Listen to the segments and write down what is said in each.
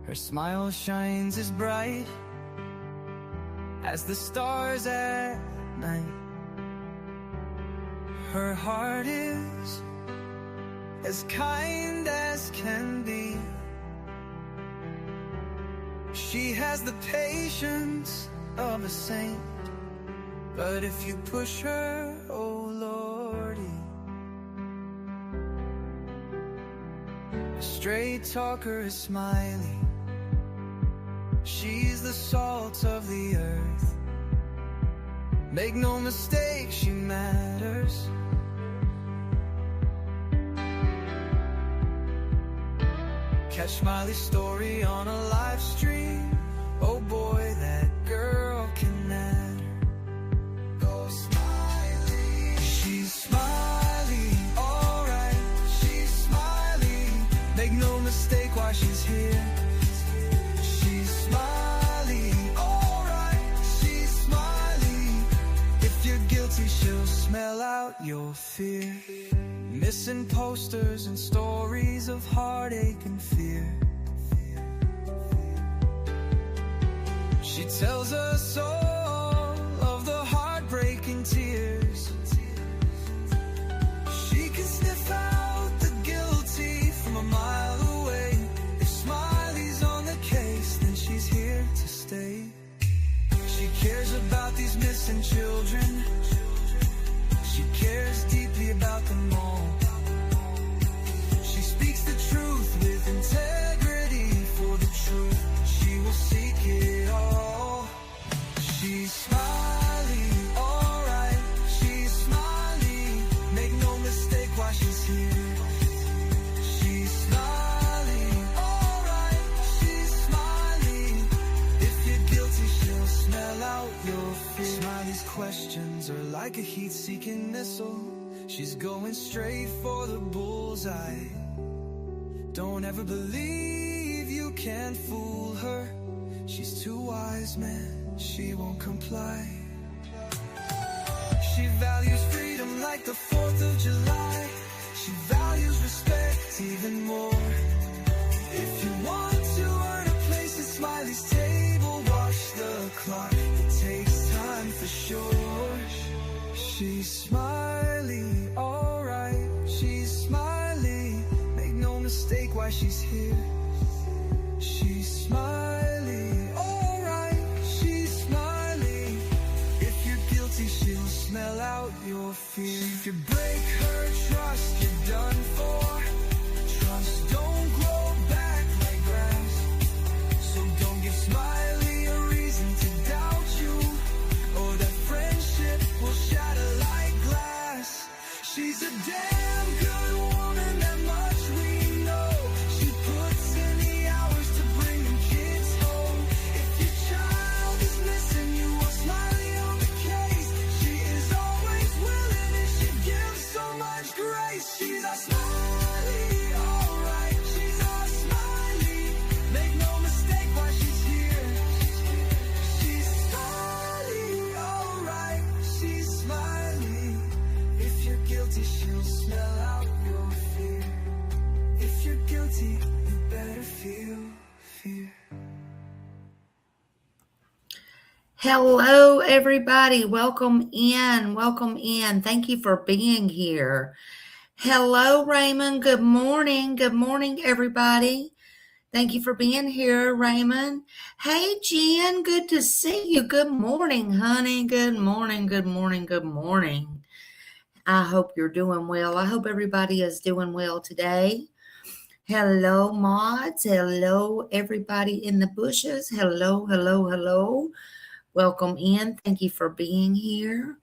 Her smile shines as bright as the stars at night. Her heart is as kind as can be. She has the patience of a saint, but if you push her, oh Lordy. A straight talker is Smiley. She's the salt of the earth. Make no mistake, she matters. Catch Smiley's story on a live stream. Oh boy, that girl can matter. Go Smiley. She's Smiley, alright. She's Smiley. Make no mistake why she's here. She's Smiley, alright. She's Smiley. If you're guilty, she'll smell out your fear. Missing posters and stories of heartache and fear. She tells us all of the heartbreaking tears. She can sniff out the guilty from a mile away. If Smiley's on the case, then she's here to stay. She cares about these missing children. She cares deeply about them all. She speaks the truth with integrity. For the truth, she will seek it all. She's Smiley, alright. She's Smiley. Make no mistake why she's here. She's Smiley, alright. She's Smiley. If you're guilty, she'll smell out your fear. Smiley's questions are like a heat-seeking missile. She's going straight for the bullseye. Don't ever believe you can fool her. She's too wise, man, she won't comply. She values freedom like the 4th of July. She values respect even more. If you want to earn a place at Smiley's table, watch the clock, it takes time for sure. She's Smiley, alright. She's Smiley. Make no mistake why she's here. She's Smiley, alright. She's Smiley. If you're guilty, she'll smell out your fear. If you break her trust, you're done for. Trust don't grow back like grass. So don't give Smiley a reason to doubt you, or that friendship will shatter like glass. She's a damn good woman, that much we know. She puts in the hours to bring them kids home. If your child is missing, you want Smiley on the case. She is always willing and she gives so much grace. She's a Smiley, alright. She's a Smiley. Make no mistake why she's here. She's Smiley, alright. She's Smiley. If you're guilty, she'll smell out your fear. If you're guilty, you better feel fear. Hello, everybody. Welcome in. Welcome in. Thank you for being here. Hello, Raymond. Good morning. Good morning, everybody. Thank you for being here, Raymond. Hey, Jen. Good to see you. Good morning, honey. Good morning. Good morning. Good morning. I hope you're doing well. I hope everybody is doing well today. Hello, mods. Hello, everybody in the bushes. Hello, hello, hello. Welcome in. Thank you for being here.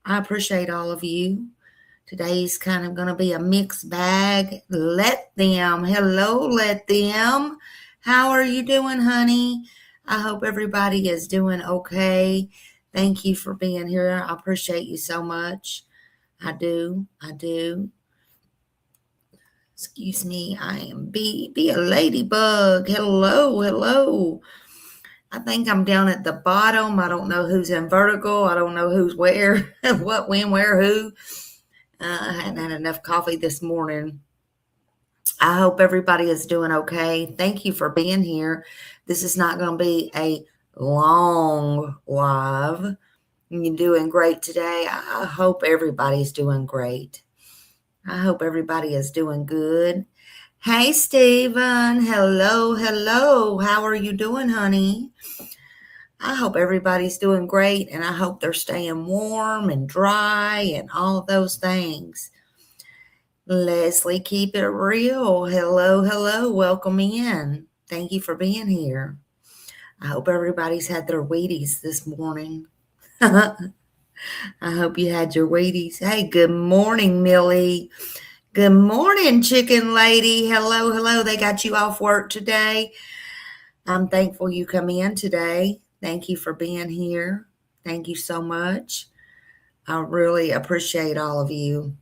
I appreciate all of you. Today's kind of going to be a mixed bag. Let them. Hello, let them. How are you doing, honey? I hope everybody is doing okay. Thank you for being here. I appreciate you so much. I do. Excuse me. I am be a ladybug. Hello, hello. I think I'm down at the bottom. I don't know who's in vertical. I don't know who's where, what, when, where, who. I hadn't had enough coffee this morning. I hope everybody is doing okay. Thank you for being here. This is not going to be a long live. You're doing great today. I hope everybody's doing great. I hope everybody is doing good. Hey, Stephen. Hello, hello. How are you doing, honey? I hope everybody's doing great, and I hope they're staying warm and dry and all of those things. Leslie, keep it real. Hello, hello. Welcome in. Thank you for being here. I hope everybody's had their Wheaties this morning. I hope you had your Wheaties. Hey, good morning, Millie. Good morning, chicken lady. Hello, hello. They got you off work today. I'm thankful you come in today. Thank you for being here. Thank you so much. I really appreciate all of you.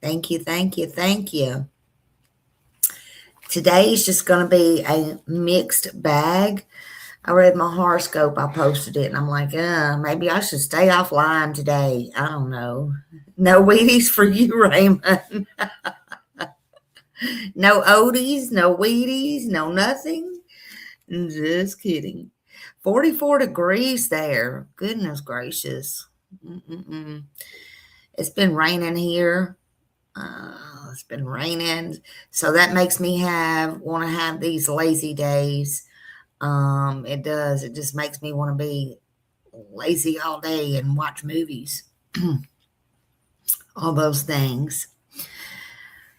Thank you, thank you, thank you. Today is just going to be a mixed bag. I read my horoscope. I posted it, and I'm like, maybe I should stay offline today. I don't know. No Wheaties for you, Raymond. No Odies, no Wheaties, no nothing. Just kidding. 44 degrees there. Goodness gracious. It's been raining here. It's been raining. So that makes me want to have these lazy days. It does. It just makes me want to be lazy all day and watch movies. All those things.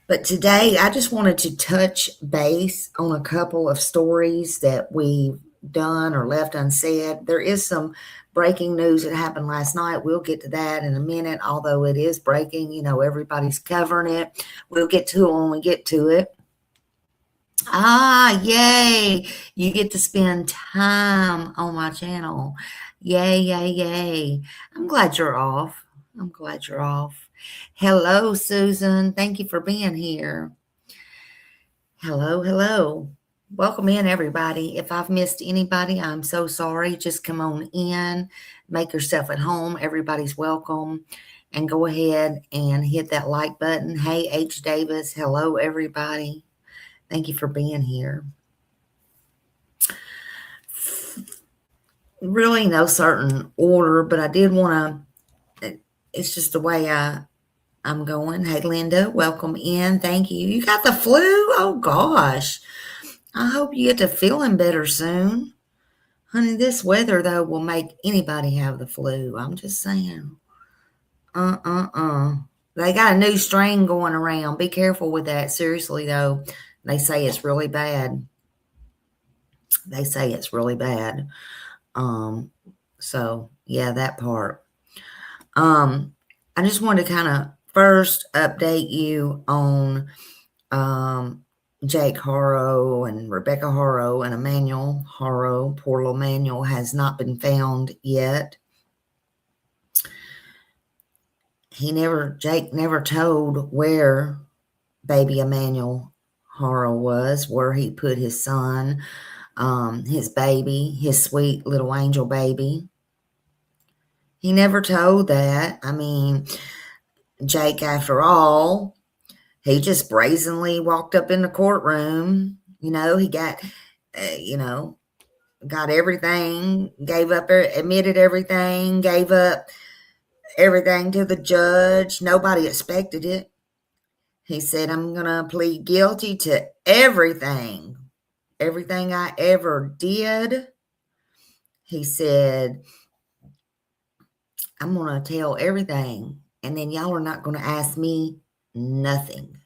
But today I just wanted to touch base on a couple of stories that we've done or left unsaid. There is some breaking news that happened last night. We'll get to that in a minute, although it is breaking. You know, everybody's covering it. We'll get to it when we get to it. Yay. You get to spend time on my channel. Yay, yay, yay. I'm glad you're off. I'm glad you're off. Hello, Susan. Thank you for being here. Hello, hello. Welcome in, everybody. If I've missed anybody, I'm so sorry. Just come on in, make yourself at home. Everybody's welcome. And go ahead and hit that like button. Hey, H. Davis. Hello, everybody. Thank you for being here. Really no certain order, but I did want to, it's just the way I'm going. Hey, Linda, welcome in. Thank you. You got the flu? Oh, gosh. I hope you get to feeling better soon. Honey, this weather, though, will make anybody have the flu. I'm just saying. They got a new strain going around. Be careful with that. Seriously, though. They say it's really bad. They say it's really bad. So, yeah, that part. I just wanted to kind of first update you on Jake Horrow and Rebecca Horrow and Emmanuel Horrow. Poor little Emmanuel has not been found yet. Jake never told where baby Emmanuel Horrow was, where he put his son, his baby, his sweet little angel baby. He never told that. I mean, Jake, after all, he just brazenly walked up in the courtroom. You know, he got, got everything, admitted everything, gave up everything to the judge. Nobody expected it. He said, I'm going to plead guilty to everything I ever did. He said, I'm going to tell everything, and then y'all are not going to ask me nothing,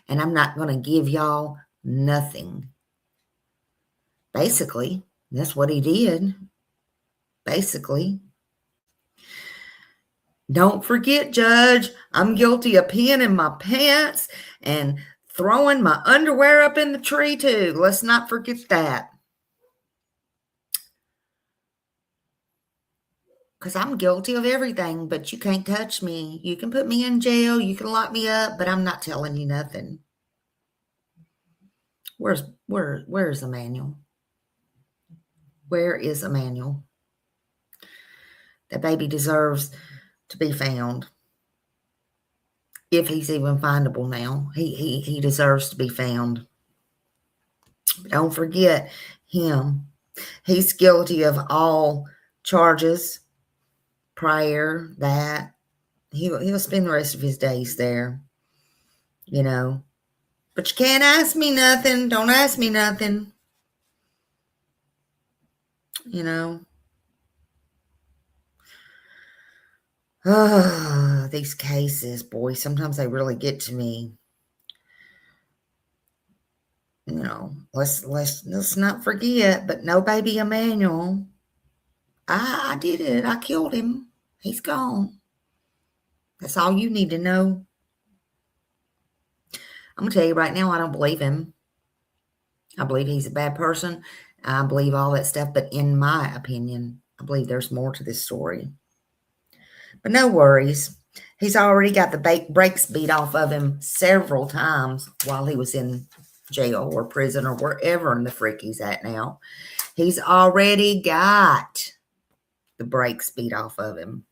and I'm not going to give y'all nothing. Basically, that's what he did. Basically. Don't forget, Judge, I'm guilty of peeing in my pants and throwing my underwear up in the tree, too. Let's not forget that. Because I'm guilty of everything, but you can't touch me. You can put me in jail. You can lock me up, but I'm not telling you nothing. Where's Emmanuel? Where is Emmanuel? That baby deserves to be found. if he's even findable now. He deserves to be found. But don't forget him. He's guilty of all charges prior that. He'll spend the rest of his days there, you know. But you can't ask me nothing. Don't ask me nothing. You know. Oh, these cases, boy, sometimes they really get to me. You know, let's not forget, but no baby Emmanuel. I did it. I killed him. He's gone. That's all you need to know. I'm going to tell you right now, I don't believe him. I believe he's a bad person. I believe all that stuff. But in my opinion, I believe there's more to this story. But no worries. He's already got the brakes beat off of him several times while he was in jail or prison or wherever in the frick he's at now. He's already got the brakes beat off of him.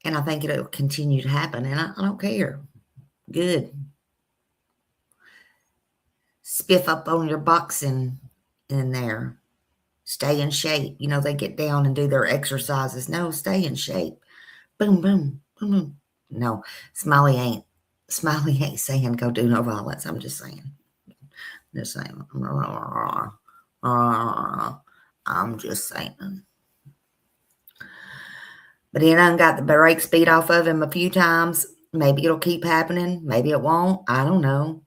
And I think it'll continue to happen. And I don't care. Good. Spiff up on your boxing in there. Stay in shape. You know, they get down and do their exercises. No, stay in shape. Boom, boom, boom, boom. No, Smiley ain't saying go do no violence. I'm just saying. Just saying. I'm just saying. But he done got the brakes beat off of him a few times. Maybe it'll keep happening. Maybe it won't. I don't know.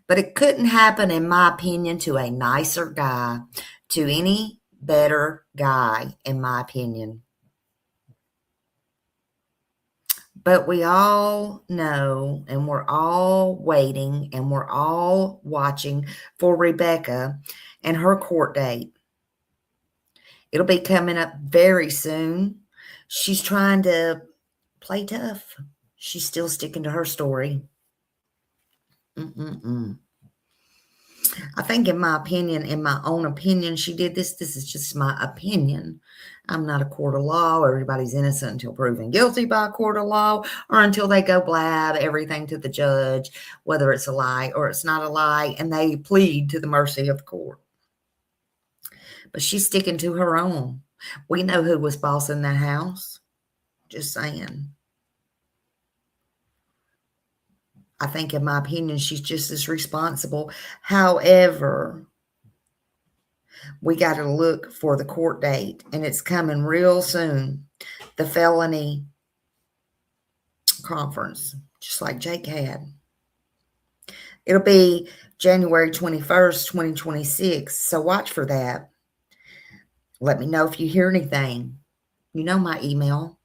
But it couldn't happen, in my opinion, to a nicer guy, to any better guy, in my opinion. But we all know, and we're all waiting, and we're all watching for Rebecca and her court date. It'll be coming up very soon. She's trying to play tough. She's still sticking to her story. I think, in my opinion, in my own opinion, she did this. This is just my opinion. I'm not a court of law. Everybody's innocent until proven guilty by a court of law, or until they go blab everything to the judge, whether it's a lie or it's not a lie, and they plead to the mercy of the court. But she's sticking to her own. We know who was boss in that house. Just saying. I think, in my opinion, she's just as responsible. However, we got to look for the court date, and it's coming real soon. The felony conference, just like Jake had. It'll be January 21st, 2026. So watch for that. Let me know if you hear anything. You know my email,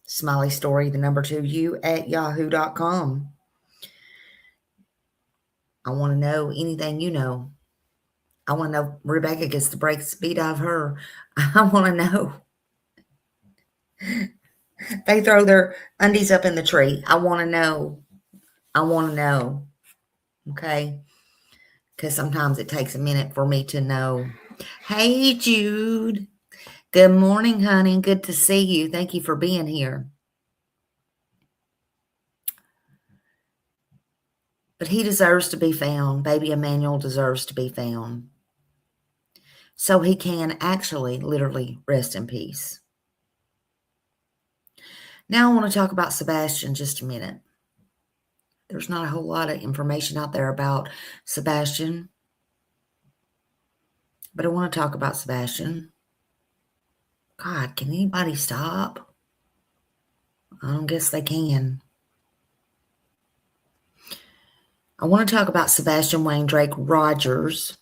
smileystory2u@yahoo.com. I want to know anything you know. I want to know Rebecca gets the brakes beat out of her. I want to know. They throw their undies up in the tree. I want to know. I want to know. Okay? Because sometimes it takes a minute for me to know. Hey, Jude. Good morning, honey. Good to see you. Thank you for being here. But he deserves to be found. Baby Emmanuel deserves to be found. So he can actually, literally rest in peace. Now I want to talk about Sebastian just a minute. There's not a whole lot of information out there about Sebastian. But I want to talk about Sebastian. God, can anybody stop? I don't guess they can. I want to talk about Sebastian Wayne Drake Rogers,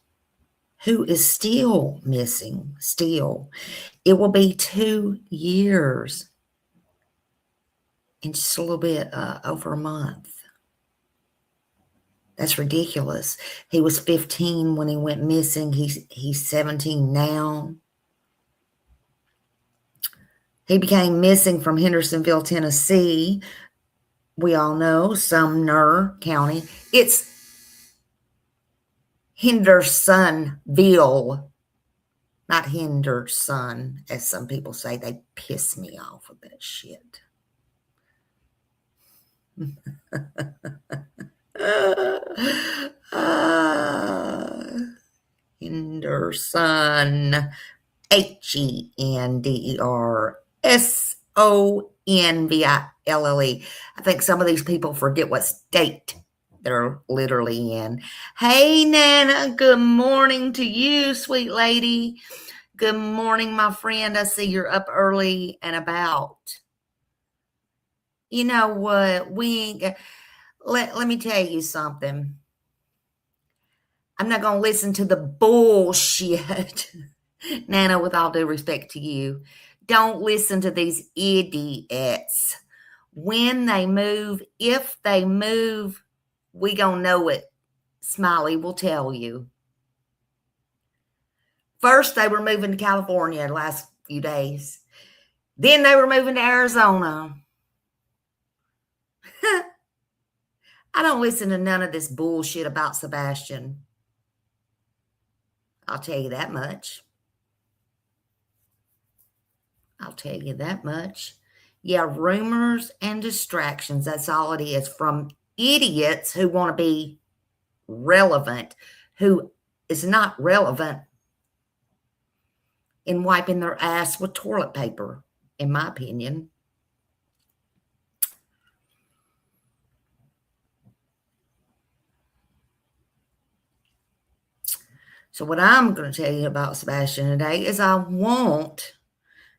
who is still missing. Still. It will be 2 years in just a little bit over a month. That's ridiculous. He was 15 when he went missing. He's 17 now. He became missing from Hendersonville, Tennessee. We all know Sumner County. It's Hendersonville, not Henderson, as some people say. They piss me off with that shit. Henderson. Hendersonville. I think some of these people forget what state they're literally in. Hey, Nana, good morning to you, sweet lady. Good morning, my friend. I see you're up early and about. You know what? Let me tell you something. I'm not going to listen to the bullshit. Nana, with all due respect to you, don't listen to these idiots. When they move, if they move, we gonna know it. Smiley will tell you. First, they were moving to California the last few days. Then they were moving to Arizona. I don't listen to none of this bullshit about Sebastian. I'll tell you that much. Yeah, rumors and distractions. That's all it is, from idiots who want to be relevant, who is not relevant in wiping their ass with toilet paper, in my opinion. So what I'm going to tell you about Sebastian today is I want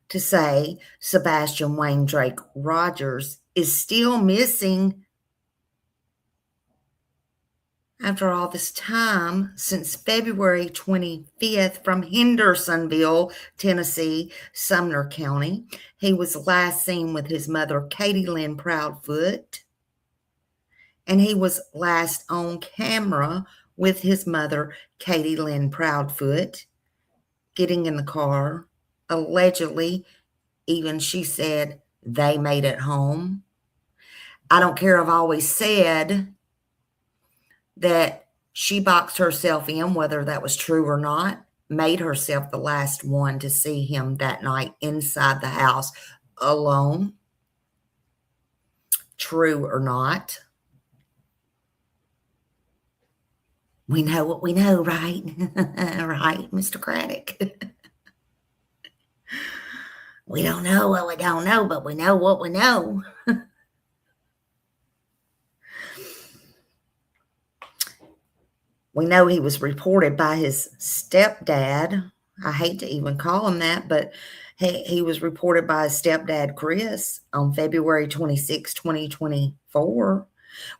to say Sebastian Wayne Drake Rogers is still missing after all this time, since February 25th, from Hendersonville, Tennessee, Sumner County. He was last seen with his mother, Katie Lynn Proudfoot, and he was last on camera with his mother, Katie Lynn Proudfoot, getting in the car. Allegedly, even she said they made it home. I don't care. I've always said that she boxed herself in, whether that was true or not, made herself the last one to see him that night inside the house alone. True or not. We know what we know, right? Right, Mr. Craddock? We don't know what we don't know, but we know what we know. We know he was reported by his stepdad. I hate to even call him that, but he was reported by his stepdad, Chris, on February 26, 2024,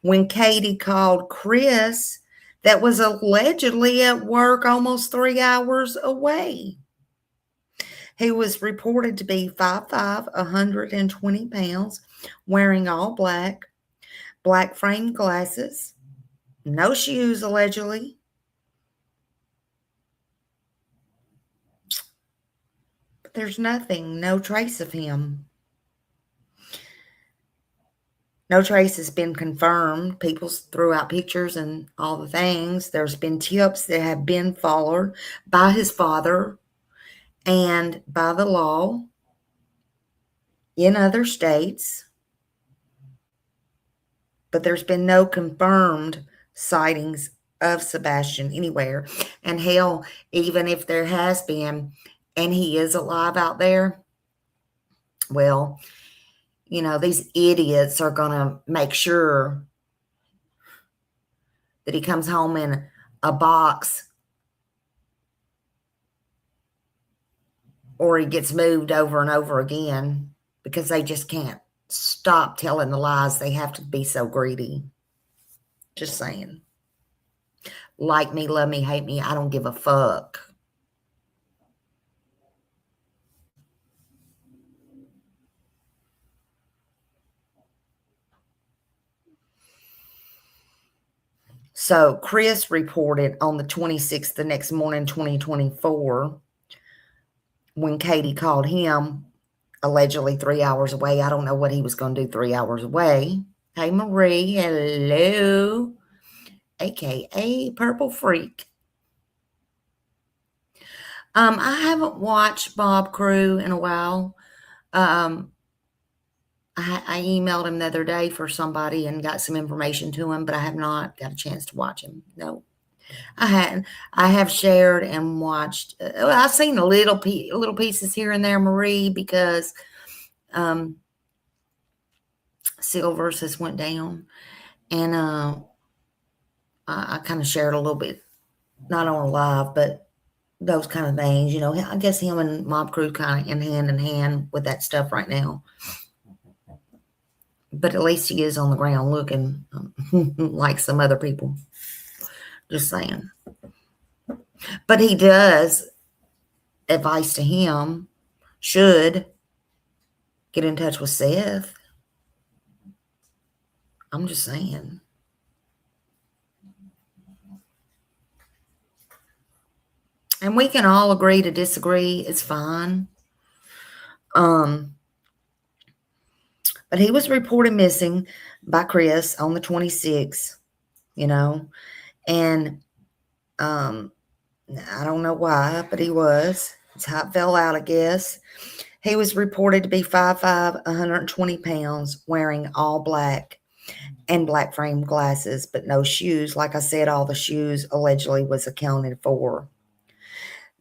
when Katie called Chris, that was allegedly at work almost 3 hours away. He was reported to be 5'5", 120 pounds, wearing all black frame glasses, no shoes, allegedly. But there's nothing, no trace of him. No trace has been confirmed. People threw out pictures and all the things. There's been tips that have been followed by his father and by the law in other states. But there's been no confirmed sightings of Sebastian anywhere. And hell, even if there has been, and he is alive out there, well, you know, these idiots are going to make sure that he comes home in a box, or he gets moved over and over again, because they just can't stop telling the lies. They have to be so greedy. Just saying. Like me, love me, hate me, I don't give a fuck. So Chris reported on the 26th, the next morning, 2024, when Katie called him, allegedly 3 hours away. I don't know what he was going to do 3 hours away. Hey, Marie. Hello. AKA Purple Freak. I haven't watched Bob Crew in a while. I I emailed him the other day for somebody and got some information to him, but I have not got a chance to watch him. No, I hadn't. I have shared and watched. I've seen little pieces here and there, Marie, because Silvers has went down, and I kind of shared a little bit, not on live, but those kind of things. You know, I guess him and Mob Crew kind of in hand with that stuff right now. But at least he is on the ground looking like some other people. Just saying. But he does, advice to him, should get in touch with Seth. I'm just saying. And we can all agree to disagree. It's fine. But he was reported missing by Chris on the 26th, you know, and I don't know why, but he was. It's how it fell out, I guess. He was reported to be 5'5", 120 pounds, wearing all black and black frame glasses, but no shoes. Like I said, all the shoes allegedly was accounted for.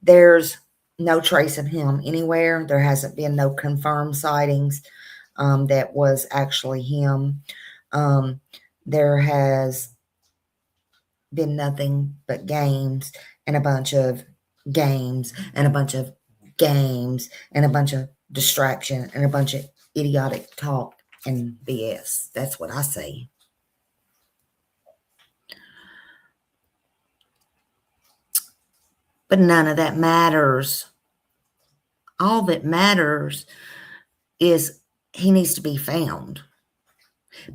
There's no trace of him anywhere. There hasn't been no confirmed sightings that was actually him. There has been nothing but games and a bunch of games and a bunch of games and a bunch of distraction and a bunch of idiotic talk and BS. That's what I say. But none of that matters. All that matters is he needs to be found.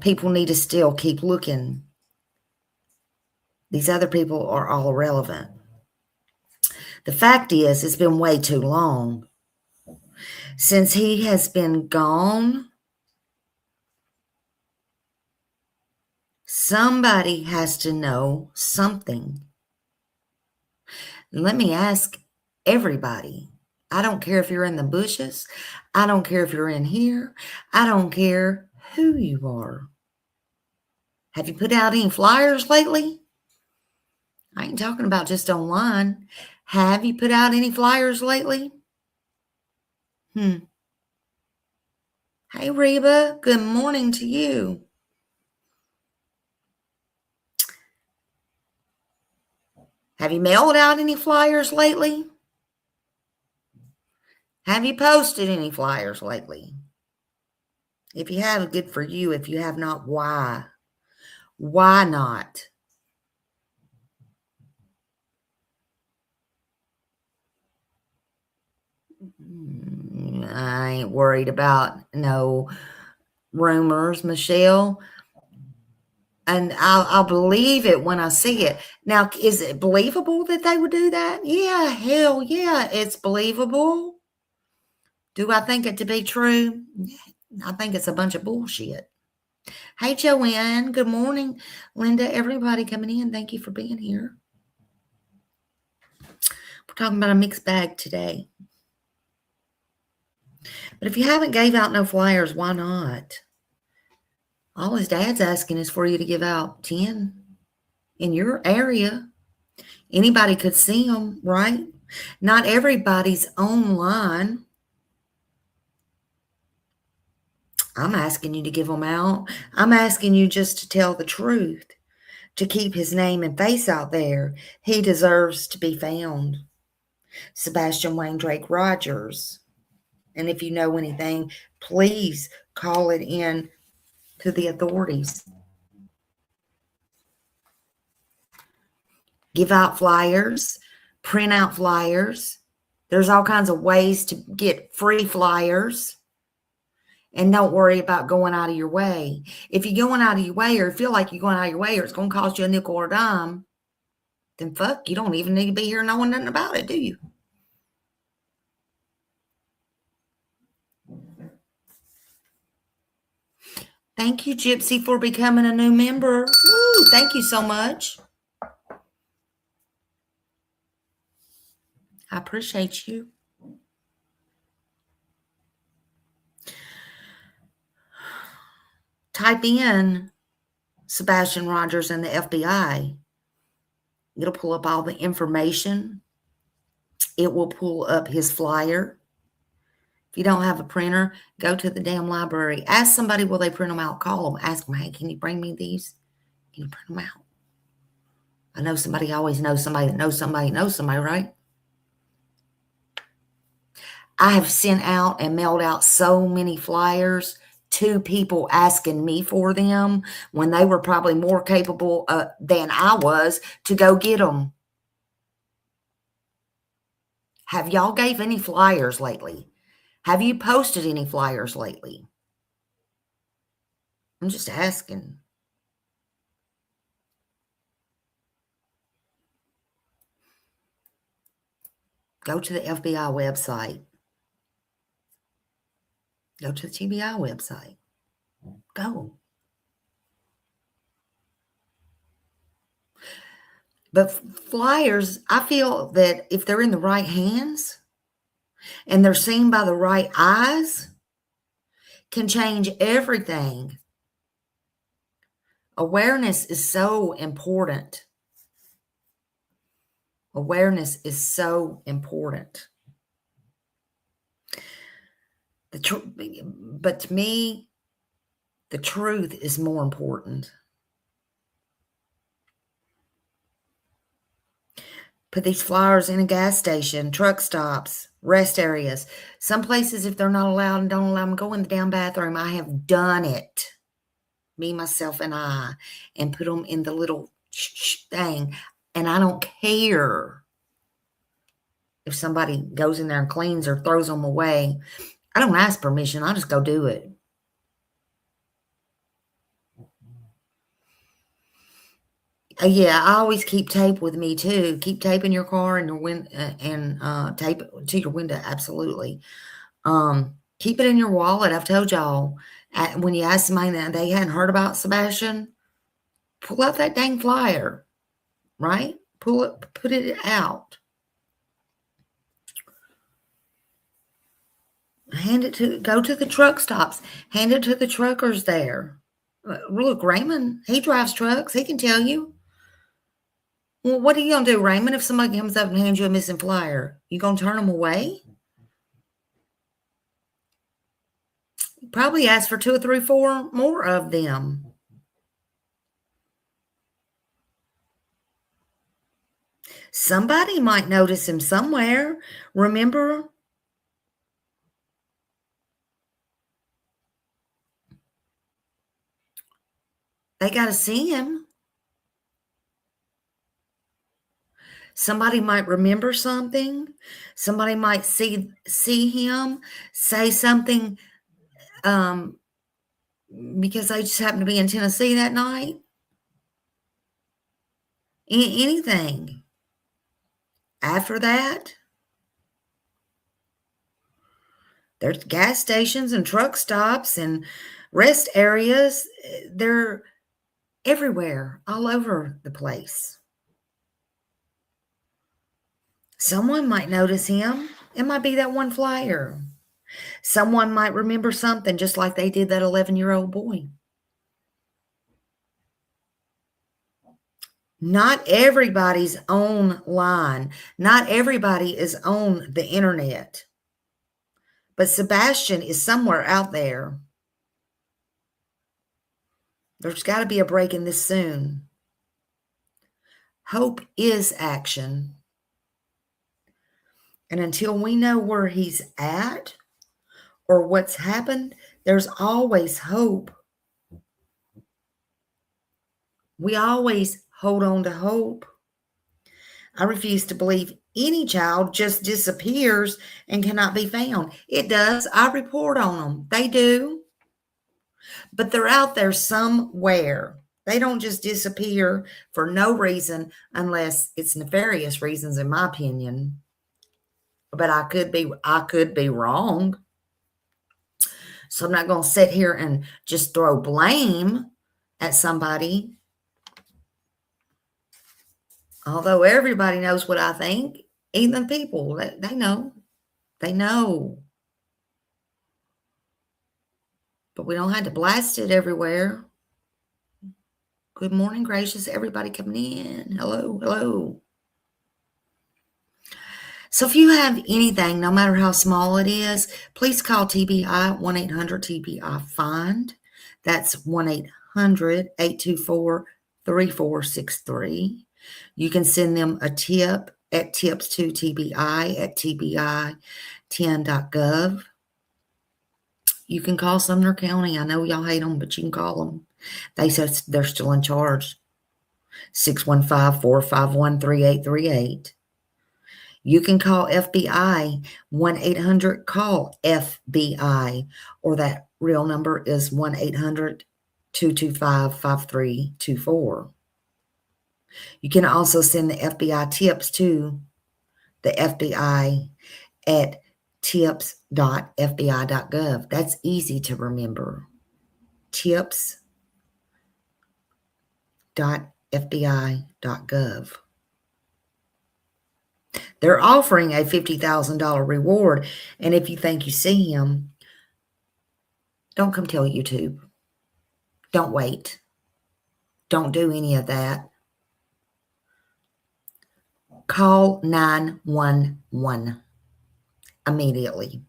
People need to still keep looking. These other people are all irrelevant. The fact is, it's been way too long since he has been gone. Somebody has to know something. Let me ask everybody. I don't care if you're in the bushes. I don't care if you're in here. I don't care who you are. Have you put out any flyers lately? I ain't talking about just online. Have you put out any flyers lately? Hey, Reba. Good morning to you. Have you mailed out any flyers lately? Have you posted any flyers lately? If you have, good for you. If you have not, why? Why not? I ain't worried about no rumors, Michelle. And I'll believe it when I see it. Now, is it believable that they would do that? Yeah, hell yeah, it's believable. Do I think it to be true? I think it's a bunch of bullshit. Hey, Joanne. Good morning. Linda, everybody coming in. Thank you for being here. We're talking about a mixed bag today. But if you haven't gave out no flyers, why not? All his dad's asking is for you to give out 10 in your area. Anybody could see them, right? Not everybody's online. I'm asking you to give them out. I'm asking you just to tell the truth, to keep his name and face out there. He deserves to be found. Sebastian Wayne Drake Rogers. And if you know anything, please call it in to the authorities. Give out flyers, print out flyers. There's all kinds of ways to get free flyers. And don't worry about going out of your way. If you're going out of your way or feel like you're going out of your way or it's going to cost you a nickel or a dime, then fuck, you don't even need to be here knowing nothing about it, do you? Thank you, Gypsy, for becoming a new member. Woo, thank you so much. I appreciate you. type in Sebastian Rogers and the FBI. It'll pull up all the information. It will pull up his flyer. If you don't have a printer, go to the damn library. Ask somebody, will they print them out? Call them. Ask them, hey, can you bring me these? Can you print them out? I know somebody always knows somebody that knows somebody, right? I have sent out and mailed out so many flyers to people asking me for them when they were probably more capable than I was to go get them. Have y'all gave any flyers lately? Have you posted any flyers lately? I'm just asking. Go to the FBI website. Go to the TBI website. Go. But flyers, I feel that if they're in the right hands and they're seen by the right eyes, can change everything. Awareness is so important. Awareness is so important. But to me, the truth is more important. Put these flyers in a gas station, truck stops, rest areas. Some places, if they're not allowed and don't allow them to go in the damn bathroom, I have done it. Me, myself, and I. And put them in the little thing. And I don't care if somebody goes in there and cleans or throws them away. I don't ask permission. I just go do it. Yeah, I always keep tape with me too. Keep tape in your car and your tape it to your window. Absolutely. Keep it in your wallet. I've told y'all when you ask somebody that they hadn't heard about Sebastian, pull out that dang flyer, right? Put it out. Go to the truck stops. Hand it to the truckers there. Look, Raymond, he drives trucks. He can tell you. Well, what are you going to do, Raymond, if somebody comes up and hands you a missing flyer? You going to turn them away? You probably ask for 2 or 3, 4 more of them. Somebody might notice him somewhere. Remember? They got to see him. Somebody might remember something. Somebody might see him, say something because they just happened to be in Tennessee that night. Anything. After that, there's gas stations and truck stops and rest areas. They're everywhere, all over the place. Someone might notice him. It might be that one flyer. Someone might remember something just like they did that 11-year-old boy. Not everybody's online. Not everybody is on the internet. But Sebastian is somewhere out there. There's got to be a break in this soon. Hope is action. And until we know where he's at or what's happened, there's always hope. We always hold on to hope. I refuse to believe any child just disappears and cannot be found. It does. I report on them. They do. But they're out there somewhere. They don't just disappear for no reason unless it's nefarious reasons, in my opinion. But I could be wrong. So I'm not going to sit here and just throw blame at somebody. Although everybody knows what I think, even people, they know. They know. but we don't have to blast it everywhere. Good morning, gracious everybody coming in. Hello, hello. So if you have anything, no matter how small it is, please call TBI 1-800-TBI-FIND. That's 1-800-824-3463. You can send them a tip at tips2TBI@tbi10.gov. You can call Sumner County. I know y'all hate them, but you can call them. They said they're still in charge. 615-451-3838. You can call FBI 1-800-CALL-FBI, or that real number is 1-800-225-5324. You can also send the FBI tips to the FBI at tips.fbi.gov. That's easy to remember. tips.fbi.gov. They're offering a $50,000 reward, and if you think you see him, don't come tell YouTube. Don't wait. Don't do any of that. Call 911 immediately.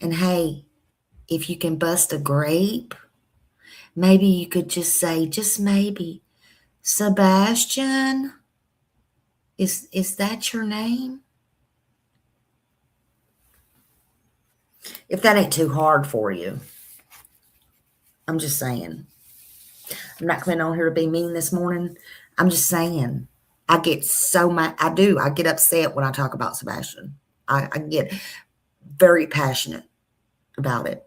And hey, if you can bust a grape, maybe you could just say, just maybe, Sebastian, is that your name? If that ain't too hard for you. I'm just saying. I'm not coming on here to be mean this morning. I'm just saying. I get so mad. I do. I get upset when I talk about Sebastian. I get very passionate about it.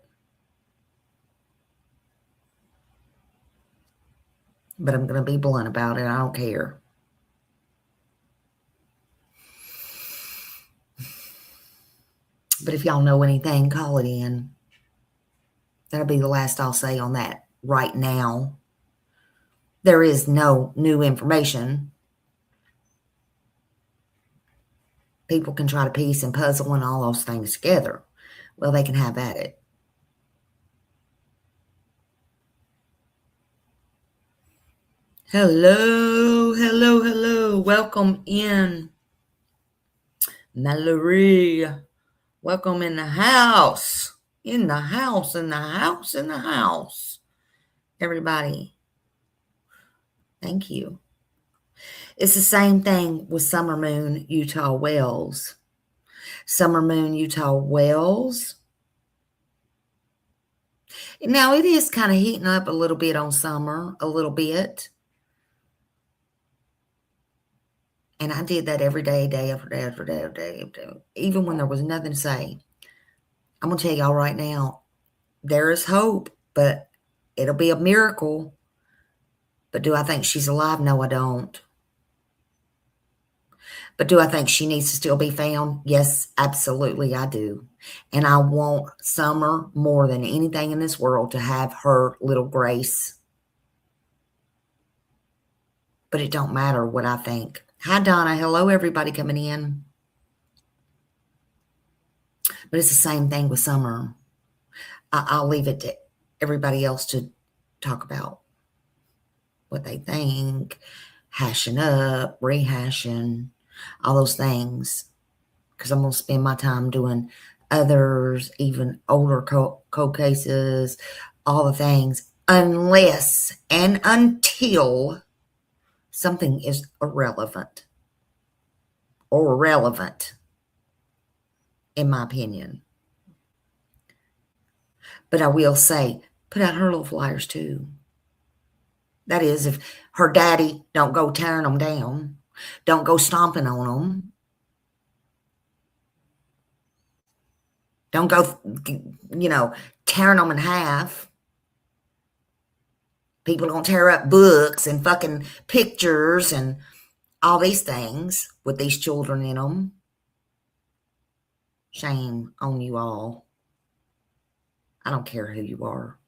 But I'm going to be blunt about it. I don't care. But if y'all know anything, call it in. That'll be the last I'll say on that right now. There is no new information. People can try to piece and puzzle and all those things together. Well, they can have at it. Hello, hello, hello. Welcome in. Mallory. Welcome in the house. In the house, in the house, in the house. Everybody. Thank you. It's the same thing with Summer Moon, Utah Wells. Summer Moon, Utah Wells. Now, it is kind of heating up a little bit on summer, a little bit. And I did that every day, day after day, after day, after day, after day, even when there was nothing to say. I'm going to tell y'all right now, there is hope, but it'll be a miracle. But do I think she's alive? No, I don't. But do I think she needs to still be found? Yes, absolutely, I do. And I want Summer more than anything in this world to have her little grace. But it don't matter what I think. Hi, Donna. Hello, everybody coming in. But it's the same thing with Summer. I'll leave it to everybody else to talk about what they think, hashing up, rehashing, all those things. Because I'm going to spend my time doing others, even older cold cases, all the things, unless and until something is irrelevant or relevant, in my opinion. But I will say, put out her little flyers too. That is, if her daddy don't go tearing them down, don't go stomping on them, don't go, tearing them in half. People don't tear up books and fucking pictures and all these things with these children in them. Shame on you all. I don't care who you are.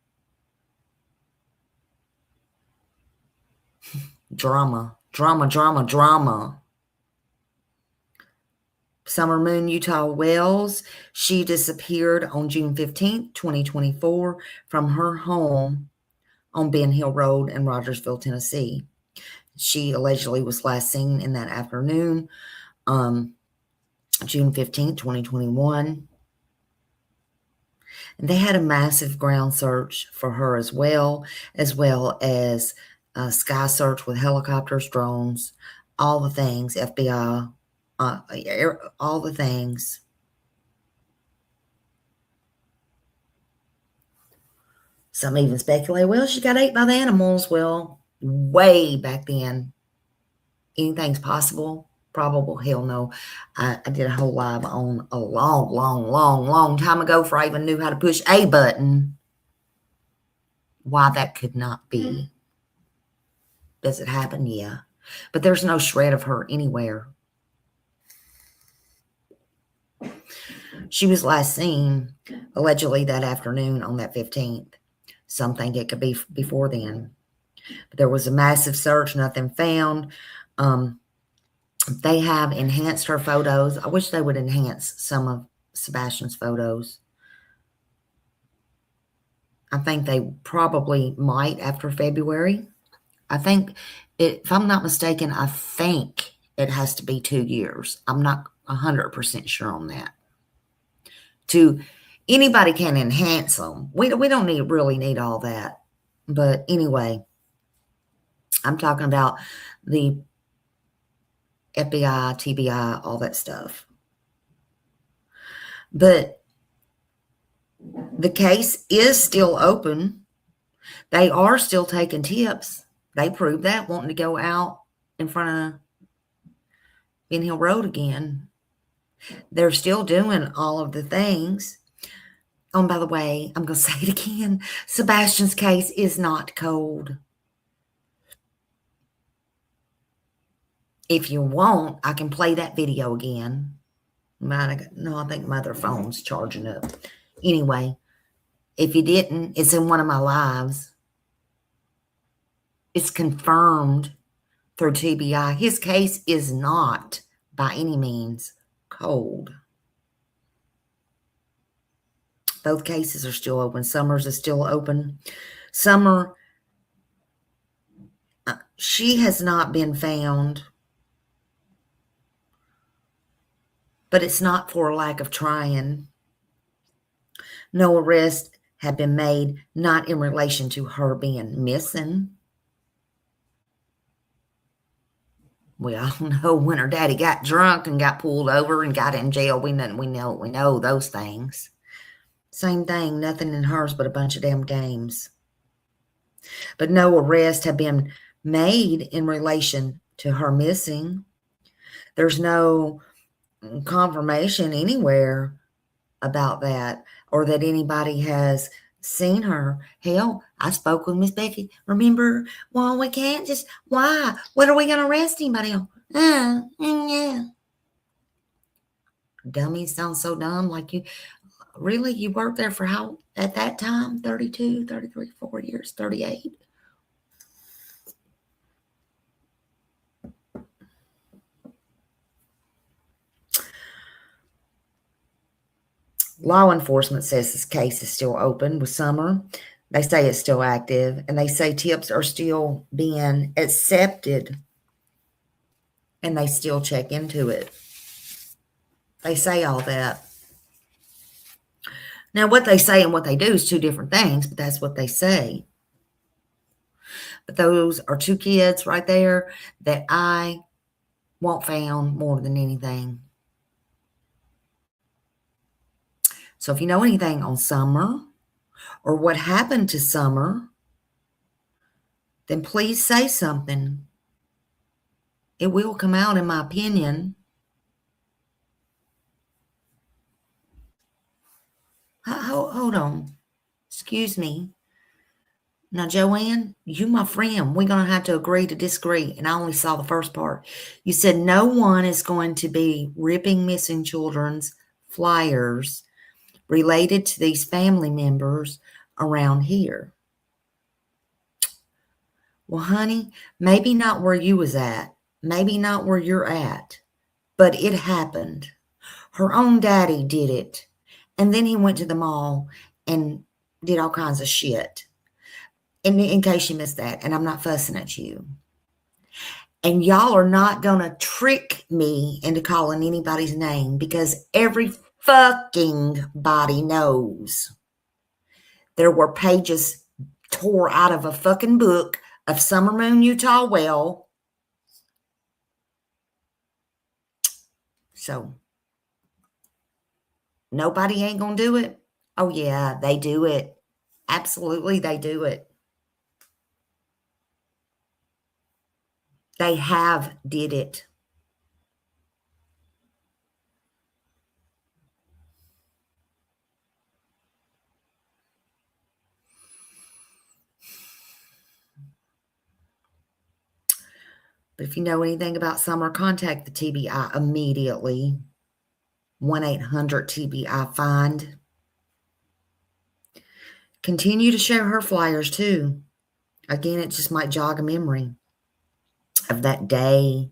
Drama, drama, drama, drama. Summer Moon Utah Wells, she disappeared on June 15th, 2024 from her home on Ben Hill Road in Rogersville, Tennessee. She allegedly was last seen in that afternoon, June 15th, 2021. And they had a massive ground search for her as well as a sky search with helicopters, drones, all the things, FBI, all the things. Some even speculate, well, she got ate by the animals. Well, way back then, anything's possible, probable. Hell no. I did a whole live on a long time ago before I even knew how to push a button. Why that could not be. Does it happen? Yeah. But there's no shred of her anywhere. She was last seen allegedly that afternoon on that 15th. Some think it could be before then. But there was a massive search, nothing found. They have enhanced her photos. I wish they would enhance some of Sebastian's photos. I think they probably might after February. I think, if I'm not mistaken, I think it has to be 2 years. I'm not 100% sure on that. Anybody can enhance them. We don't really need all that. But anyway, I'm talking about the FBI, TBI, all that stuff. But the case is still open. They are still taking tips. They proved that, wanting to go out in front of Ben Hill Road again. They're still doing all of the things. Oh, and by the way, I'm going to say it again. Sebastian's case is not cold. If you want, I can play that video again. No, I think my other phone's charging up. Anyway, if you didn't, it's in one of my lives. It's confirmed through TBI. His case is not by any means cold. Both cases are still open. Summer's is still open. Summer, she has not been found, but it's not for a lack of trying. No arrests have been made, not in relation to her being missing. We all know when her daddy got drunk and got pulled over and got in jail. We know those things. Same thing, nothing in hers but a bunch of damn games. But no arrests have been made in relation to her missing. There's no confirmation anywhere about that, or that anybody has seen her. Hell, I spoke with Miss Becky. Remember, well, we can't just, why? What are we going to arrest anybody on? Yeah. Dummy sounds so dumb. Like you worked there for how, at that time? 32, 33, 4 years, 38. Law enforcement says this case is still open with Summer. They say it's still active, and they say tips are still being accepted, and they still check into it. They say all that. Now, what they say and what they do is two different things, but that's what they say. But those are two kids right there that I want found more than anything. So if you know anything on Summer or what happened to Summer, then please say something. It will come out, in my opinion. Hold on. Excuse me. Now, Joanne, you my friend. We're going to have to agree to disagree. And I only saw the first part. You said no one is going to be ripping missing children's flyers related to these family members around here. Well, honey, maybe not where you was at. Maybe not where you're at. But it happened. Her own daddy did it. And then he went to the mall and did all kinds of shit. In case you missed that, and I'm not fussing at you. And y'all are not going to trick me into calling anybody's name, because every fucking body knows there were pages tore out of a fucking book of Summer Moon Utah well. So nobody ain't going to do it. Oh yeah, they do it. Absolutely, they do it. They have did it. But if you know anything about Summer, contact the TBI immediately. 1-800-TBI-FIND. Continue to share her flyers too. Again, it just might jog a memory of that day.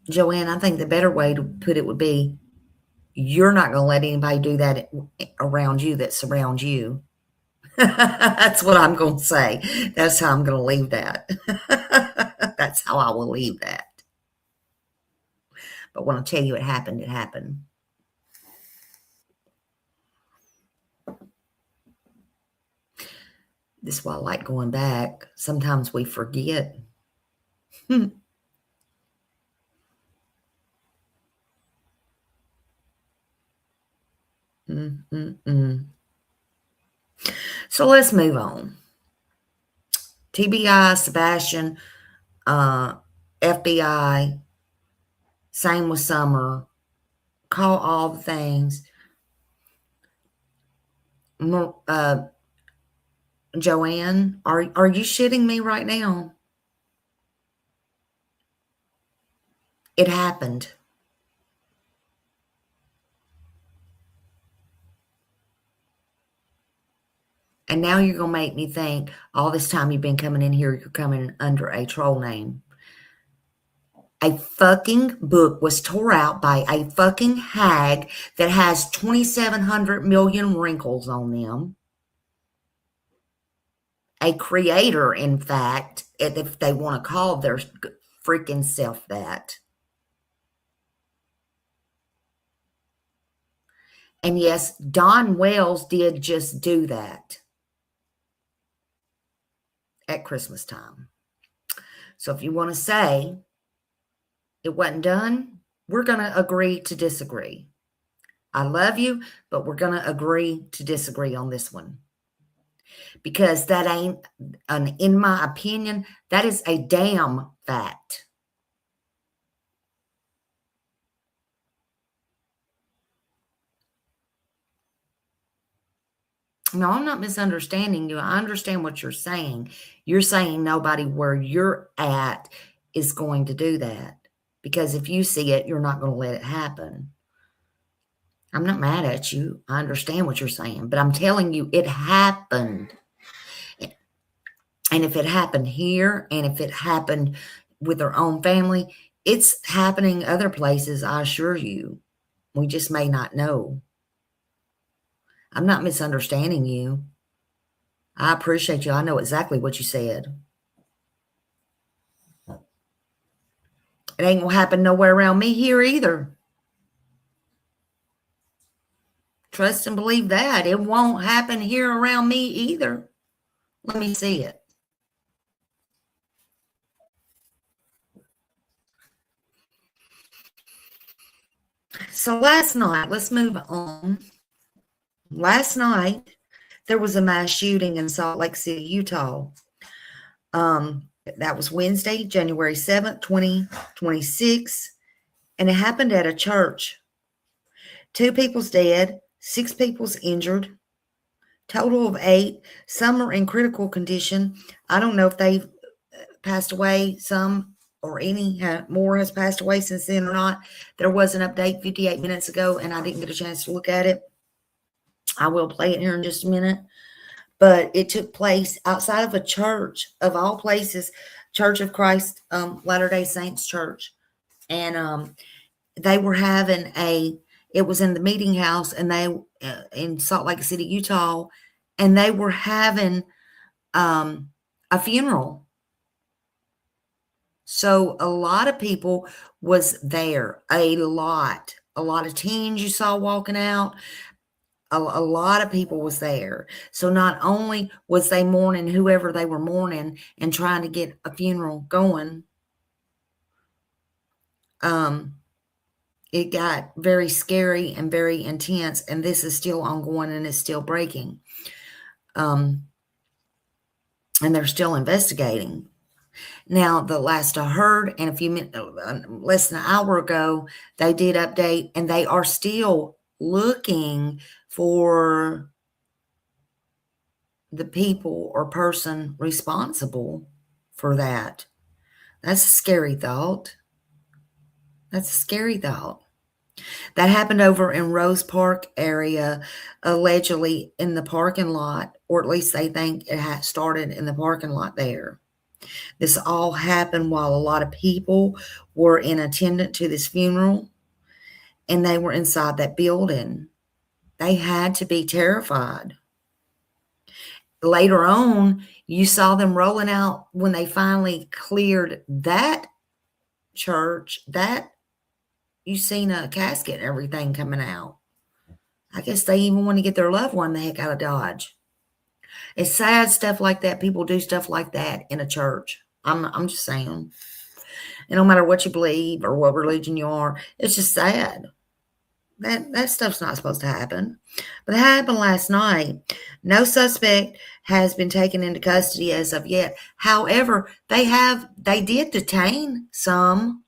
Joanne, I think the better way to put it would be, you're not going to let anybody do that around you that surrounds you. That's what I'm going to say. That's how I'm going to leave that. That's how I will leave that. But when I tell you it happened, it happened. This is why I like going back. Sometimes we forget. So let's move on. TBI, Sebastian, FBI, same with Summer. Call all the things. Joanne, are you shitting me right now? It happened. And now you're going to make me think all this time you've been coming in here, you're coming under a troll name. A fucking book was tore out by a fucking hag that has 2,700 million wrinkles on them. A creator, in fact, if they want to call their freaking self that. And yes, Don Wells did just do that at Christmas time. So if you want to say it wasn't done, we're going to agree to disagree. I love you, but we're going to agree to disagree on this one. Because that ain't, in my opinion, that is a damn fact. No, I'm not misunderstanding you. I understand what you're saying. You're saying nobody where you're at is going to do that. Because if you see it, you're not going to let it happen. I'm not mad at you. I understand what you're saying. But I'm telling you, it happened. And if it happened here, and if it happened with their own family, it's happening other places, I assure you. We just may not know. I'm not misunderstanding you. I appreciate you. I know exactly what you said. It ain't going to happen nowhere around me here either. Trust and believe that. It won't happen here around me either. Let me see it. So last night, let's move on. Last night, there was a mass shooting in Salt Lake City, Utah. That was Wednesday, January 7th, 2026. And it happened at a church. 2 people's dead, 6 people's injured. Total of 8. Some are in critical condition. I don't know if they've passed away, some or any more has passed away since then or not. There was an update 58 minutes ago, and I didn't get a chance to look at it. I will play it here in just a minute. but it took place outside of a church, of all places, Church of Christ, Latter-day Saints Church. And they were having it was in the meeting house, and they in Salt Lake City, Utah, and they were having a funeral. So a lot of people was there, a lot of teens you saw walking out. A lot of people was there. So not only was they mourning whoever they were mourning and trying to get a funeral going, it got very scary and very intense, and this is still ongoing and it's still breaking. And they're still investigating. Now, the last I heard, and a few minutes, less than an hour ago, they did update, and they are still looking for the people or person responsible for that. That's a scary thought. That's a scary thought. That happened over in Rose Park area, allegedly in the parking lot, or at least they think it had started in the parking lot there. This all happened while a lot of people were in attendance to this funeral, and they were inside that building. They had to be terrified. Later on, you saw them rolling out when they finally cleared that church, that you seen a casket and everything coming out. I guess they even want to get their loved one the heck out of Dodge. It's sad stuff like that. People do stuff like that in a church. I'm just saying. And no matter what you believe or what religion you are, it's just sad. That stuff's not supposed to happen. But it happened last night. No suspect has been taken into custody as of yet. However, they did detain some.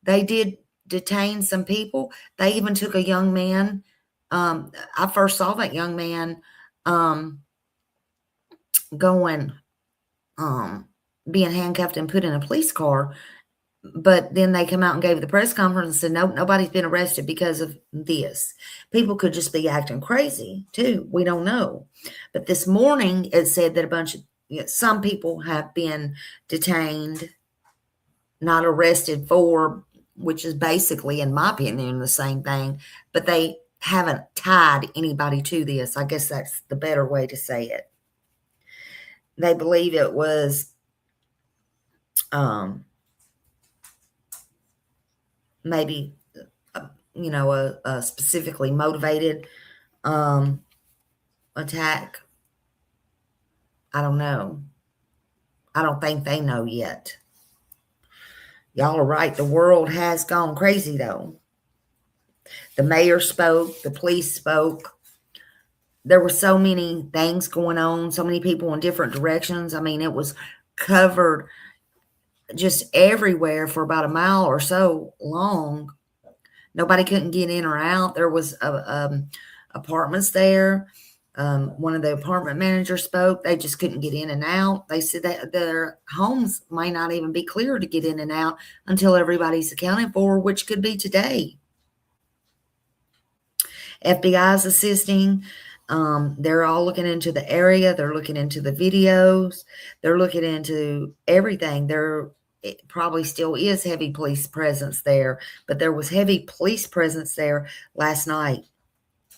They did detain some people. They even took a young man. I first saw that young man going, being handcuffed and put in a police car. But then they come out and gave the press conference and said, nope, nobody's been arrested because of this. People could just be acting crazy too. We don't know. But this morning it said that some people have been detained, not arrested for, which is basically, in my opinion, the same thing, but they haven't tied anybody to this. I guess that's the better way to say it. They believe it was maybe, a specifically motivated attack. I don't know. I don't think they know yet. Y'all are right. The world has gone crazy, though. The mayor spoke. The police spoke. There were so many things going on, so many people in different directions. I mean, it was covered just everywhere for about a mile or so long. Nobody couldn't get in or out. There was apartments there. One of the apartment managers spoke. They just couldn't get in and out. They said that their homes might not even be clear to get in and out until everybody's accounted for, which could be today. FBI is assisting. They're all looking into the area. They're looking into the videos. They're looking into everything. It probably still is heavy police presence there, but there was heavy police presence there last night.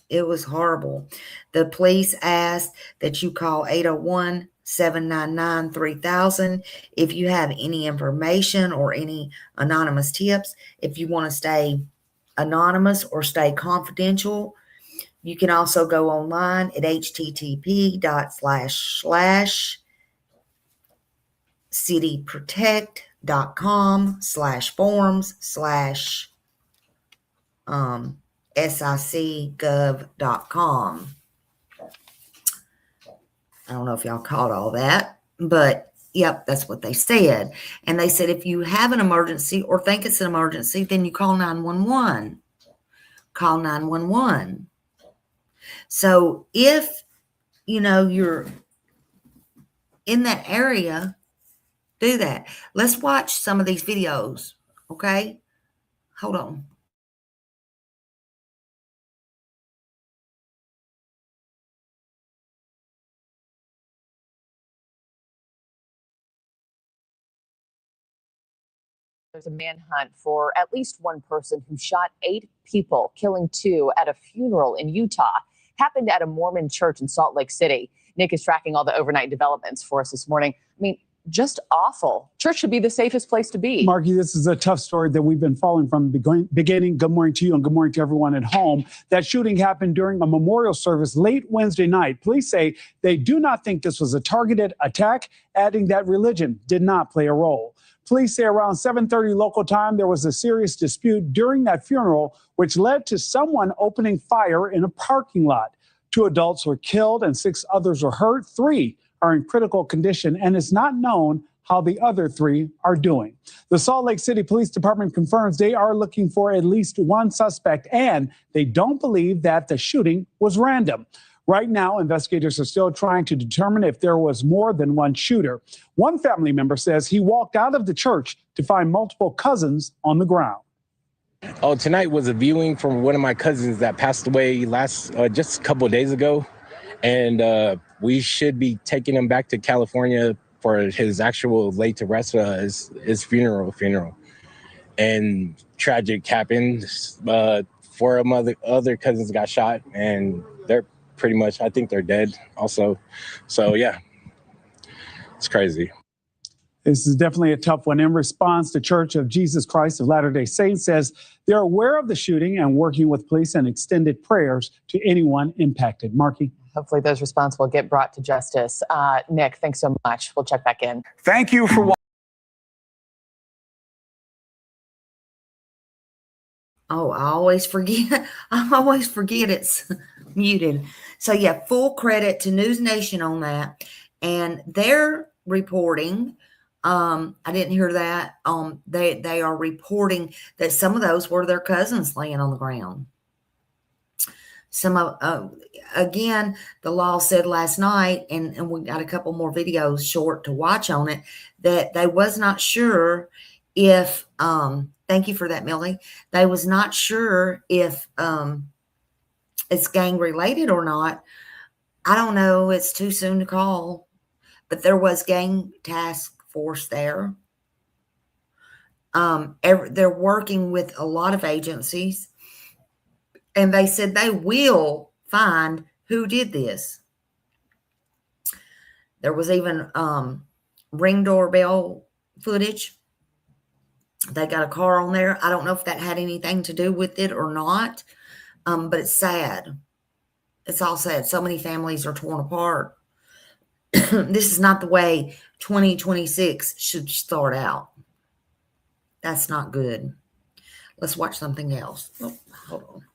It was horrible. The police asked that you call 801-799-3000 if you have any information or any anonymous tips. If you want to stay anonymous or stay confidential, you can also go online at http://cityprotect.com/sicgov.com. I don't know if y'all caught all that, but yep, that's what they said. And they said if you have an emergency or think it's an emergency, then you call 911. Call 911. So if, you're in that area, do that. Let's watch some of these videos, okay? Hold on. There's a manhunt for at least one person who shot 8 people, killing 2 at a funeral in Utah. Happened at a Mormon church in Salt Lake City. Nick is tracking all the overnight developments for us this morning. I mean, just awful. Church should be the safest place to be. Marky, this is a tough story that we've been following from the beginning. Good morning to you and good morning to everyone at home. That shooting happened during a memorial service late Wednesday night. Police say they do not think this was a targeted attack, adding that religion did not play a role. Police say around 7:30 local time, there was a serious dispute during that funeral, which led to someone opening fire in a parking lot. 2 adults were killed and 6 others were hurt. 3 are in critical condition, and it's not known how the other 3 are doing. The Salt Lake City Police Department confirms they are looking for at least one suspect, and they don't believe that the shooting was random. Right now, investigators are still trying to determine if there was more than one shooter. One family member says he walked out of the church to find multiple cousins on the ground. Oh, tonight was a viewing from one of my cousins that passed away just a couple of days ago. And we should be taking him back to California for his actual laid to rest, his funeral. And tragic happened. 4 of my other cousins got shot, and they're pretty much, I think they're dead also. So, yeah, it's crazy. This is definitely a tough one. In response, the Church of Jesus Christ of Latter-day Saints says they're aware of the shooting and working with police and extended prayers to anyone impacted. Marky? Hopefully those responsible get brought to justice. Nick, thanks so much. We'll check back in. Thank you for watching. Oh, I always forget it's muted. So yeah, full credit to News Nation on that. And they're reporting, I didn't hear that. They are reporting that some of those were their cousins laying on the ground. Some of, again, the law said last night, and we got a couple more videos short to watch on it, that they was not sure if, thank you for that, Millie. They was not sure if it's gang related or not. I don't know. It's too soon to call, but there was gang task force there. They're working with a lot of agencies. And they said they will find who did this. There was even Ring doorbell footage. They got a car on there. I don't know if that had anything to do with it or not, but it's sad. It's all sad. So many families are torn apart. This is not the way 2026 should start out. That's not good. Let's watch something else. Oh, hold on.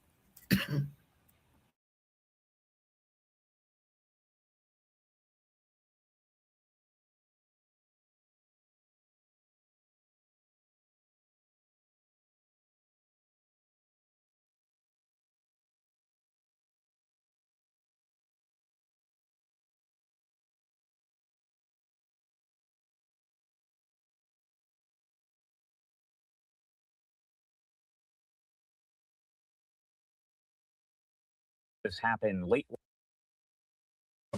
This happened late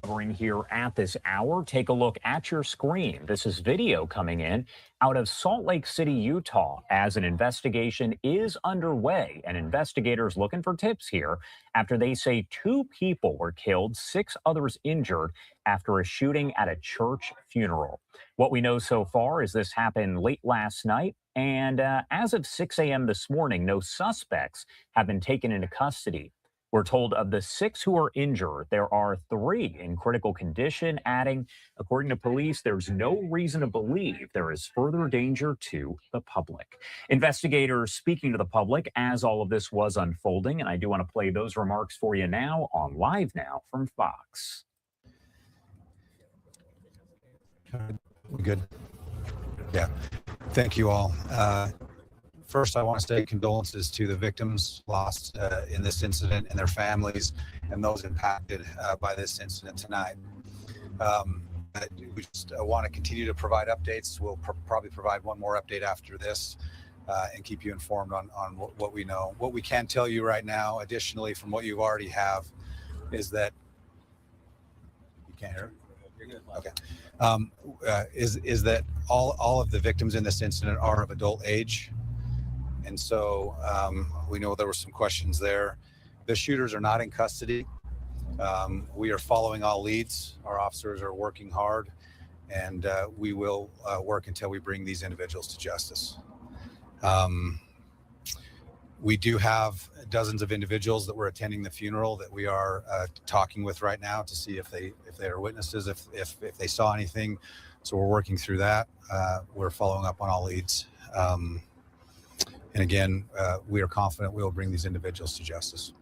covering here at this hour. Take a look at your screen. This is video coming in out of Salt Lake City, Utah, as an investigation is underway, and investigators looking for tips here after they say 2 people were killed, 6 others injured after a shooting at a church funeral. What we know so far is this happened late last night, and as of 6 a.m. this morning, no suspects have been taken into custody. We're told of the 6 who are injured, there are 3 in critical condition, adding, according to police, there's no reason to believe there is further danger to the public. Investigators speaking to the public as all of this was unfolding, and I do want to play those remarks for you now on Live Now from Fox. We're good. Yeah. Thank you all. First, I want to say condolences to the victims lost in this incident and their families and those impacted by this incident tonight. We just want to continue to provide updates. We'll probably provide one more update after this and keep you informed on what we know. What we can tell you right now, additionally, from what you already have, is that you can't hear it? You're good. Okay. is that all of the victims in this incident are of adult age. And so we know there were some questions there. The shooters are not in custody. We are following all leads. Our officers are working hard, and we will work until we bring these individuals to justice. We do have dozens of individuals that were attending the funeral that we are talking with right now to see if they are witnesses, if they saw anything. So we're working through that. We're following up on all leads. And again, we are confident we will bring these individuals to justice.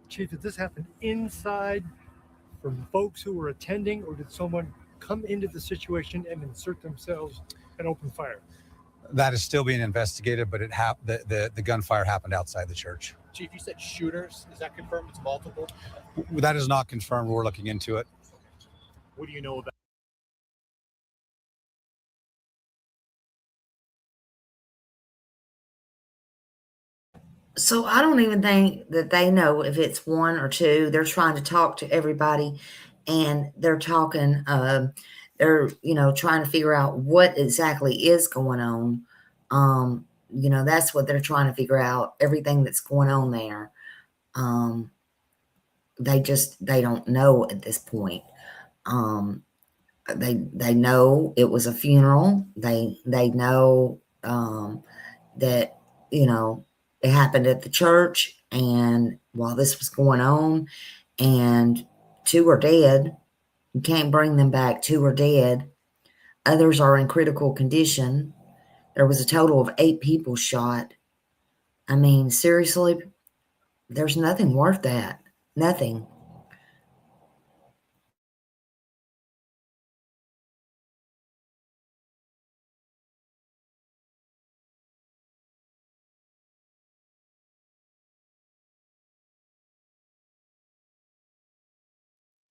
Chief, did this happen inside from folks who were attending, or did someone come into the situation and insert themselves and open fire? That is still being investigated, but the gunfire happened outside the church. Chief, you said shooters. Is that confirmed? It's multiple? That is not confirmed. We're looking into it. What do you know about? So I don't even think that they know if it's one or two. They're trying to talk to everybody, and they're talking. They're trying to figure out what exactly is going on. That's what they're trying to figure out. Everything that's going on there. They don't know at this point. They know it was a funeral. They know that it happened at the church, and while this was going on, and 2 are dead. You can't bring them back. 2 are dead. Others are in critical condition. There was a total of 8 people shot. I mean, seriously, there's nothing worth that. Nothing.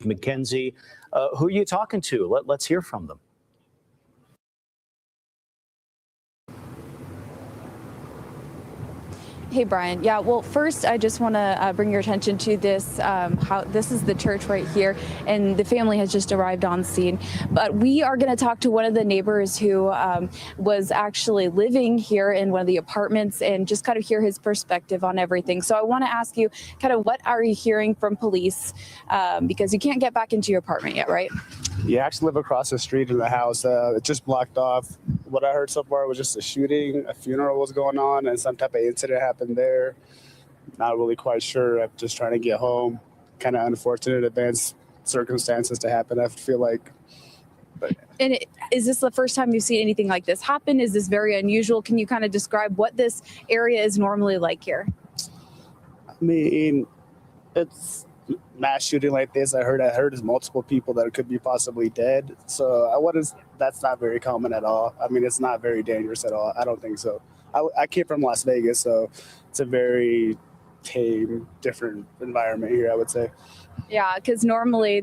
Mackenzie, who are you talking to? Let's hear from them. Hey, Brian. Yeah, well, first, I just want to bring your attention to this. How this is the church right here, and the family has just arrived on scene. But we are going to talk to one of the neighbors who was actually living here in one of the apartments and just kind of hear his perspective on everything. So I want to ask you kind of what are you hearing from police? Because you can't get back into your apartment yet, right? Yeah, I actually live across the street in the house. It just blocked off. What I heard so far was just a shooting, a funeral was going on, and some type of incident happened there. Not really quite sure. I'm just trying to get home. Kind of unfortunate advanced circumstances to happen, I feel like. And is this the first time you've seen anything like this happen? Is this very unusual? Can you kind of describe what this area is normally like here? I mean, it's mass shooting like this. I heard there's multiple people that could be possibly dead. So that's not very common at all. I mean, it's not very dangerous at all. I don't think so. I came from Las Vegas, so it's a very tame, different environment here, I would say. Yeah, because normally,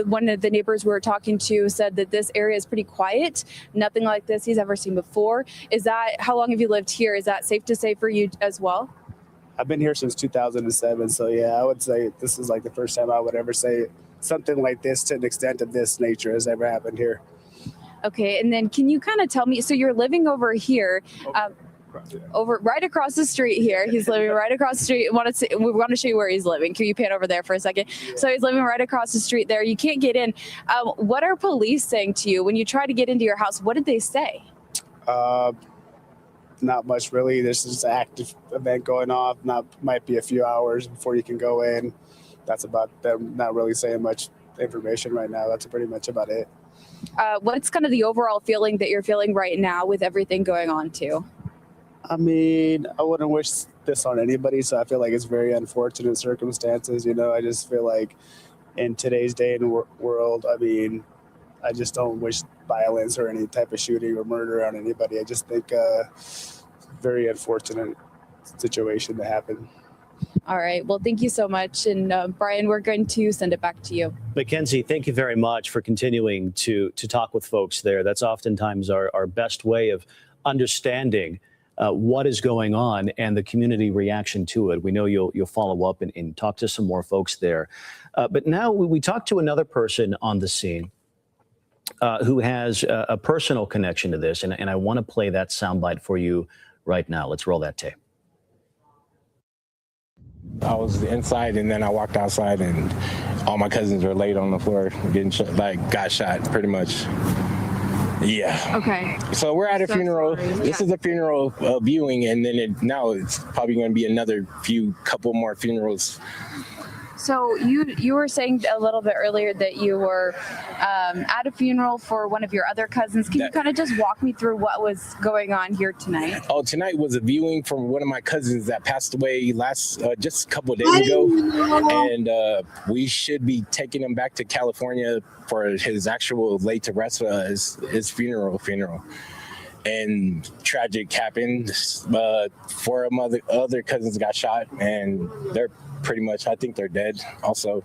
one of the neighbors we were talking to said that this area is pretty quiet. Nothing like this he's ever seen before. How long have you lived here? Is that safe to say for you as well? I've been here since 2007, so yeah, I would say this is like the first time I would ever say something like this to an extent of this nature has ever happened here. Okay, and then can you kind of tell me, so you're living over here, over right across the street here. He's living right across the street. We want to show you where he's living. Can you pan over there for a second? Yeah. So he's living right across the street there. You can't get in. What are police saying to you when you try to get into your house? What did they say? Not much really. There's just an active event going off. Might be a few hours before you can go in. That's about them not really saying much information right now. That's pretty much about it. What's kind of the overall feeling that you're feeling right now with everything going on too? I mean, I wouldn't wish this on anybody, so I feel like it's very unfortunate circumstances. I just feel like in today's day and world, I mean, I just don't wish violence or any type of shooting or murder on anybody. I just think very unfortunate situation to happen. All right. Well, thank you so much. And Brian, we're going to send it back to you. Mackenzie, thank you very much for continuing to talk with folks there. That's oftentimes our best way of understanding what is going on and the community reaction to it. We know you'll follow up and talk to some more folks there. But now we talked to another person on the scene who has a personal connection to this. And I want to play that soundbite for you right now. Let's roll that tape. I was inside and then I walked outside and all my cousins were laid on the floor getting shot, got shot pretty much. Yeah. Okay. So we're at a funeral. Sorry. This is a funeral viewing, and then now it's probably going to be another couple more funerals. So you were saying a little bit earlier that you were at a funeral for one of your other cousins. Can you kind of just walk me through what was going on here tonight? Oh, tonight was a viewing from one of my cousins that passed away just a couple of days ago, and we should be taking him back to California for his actual late to rest, his funeral. And tragic happened. 4 of my other cousins got shot, and they're pretty much, I think they're dead also.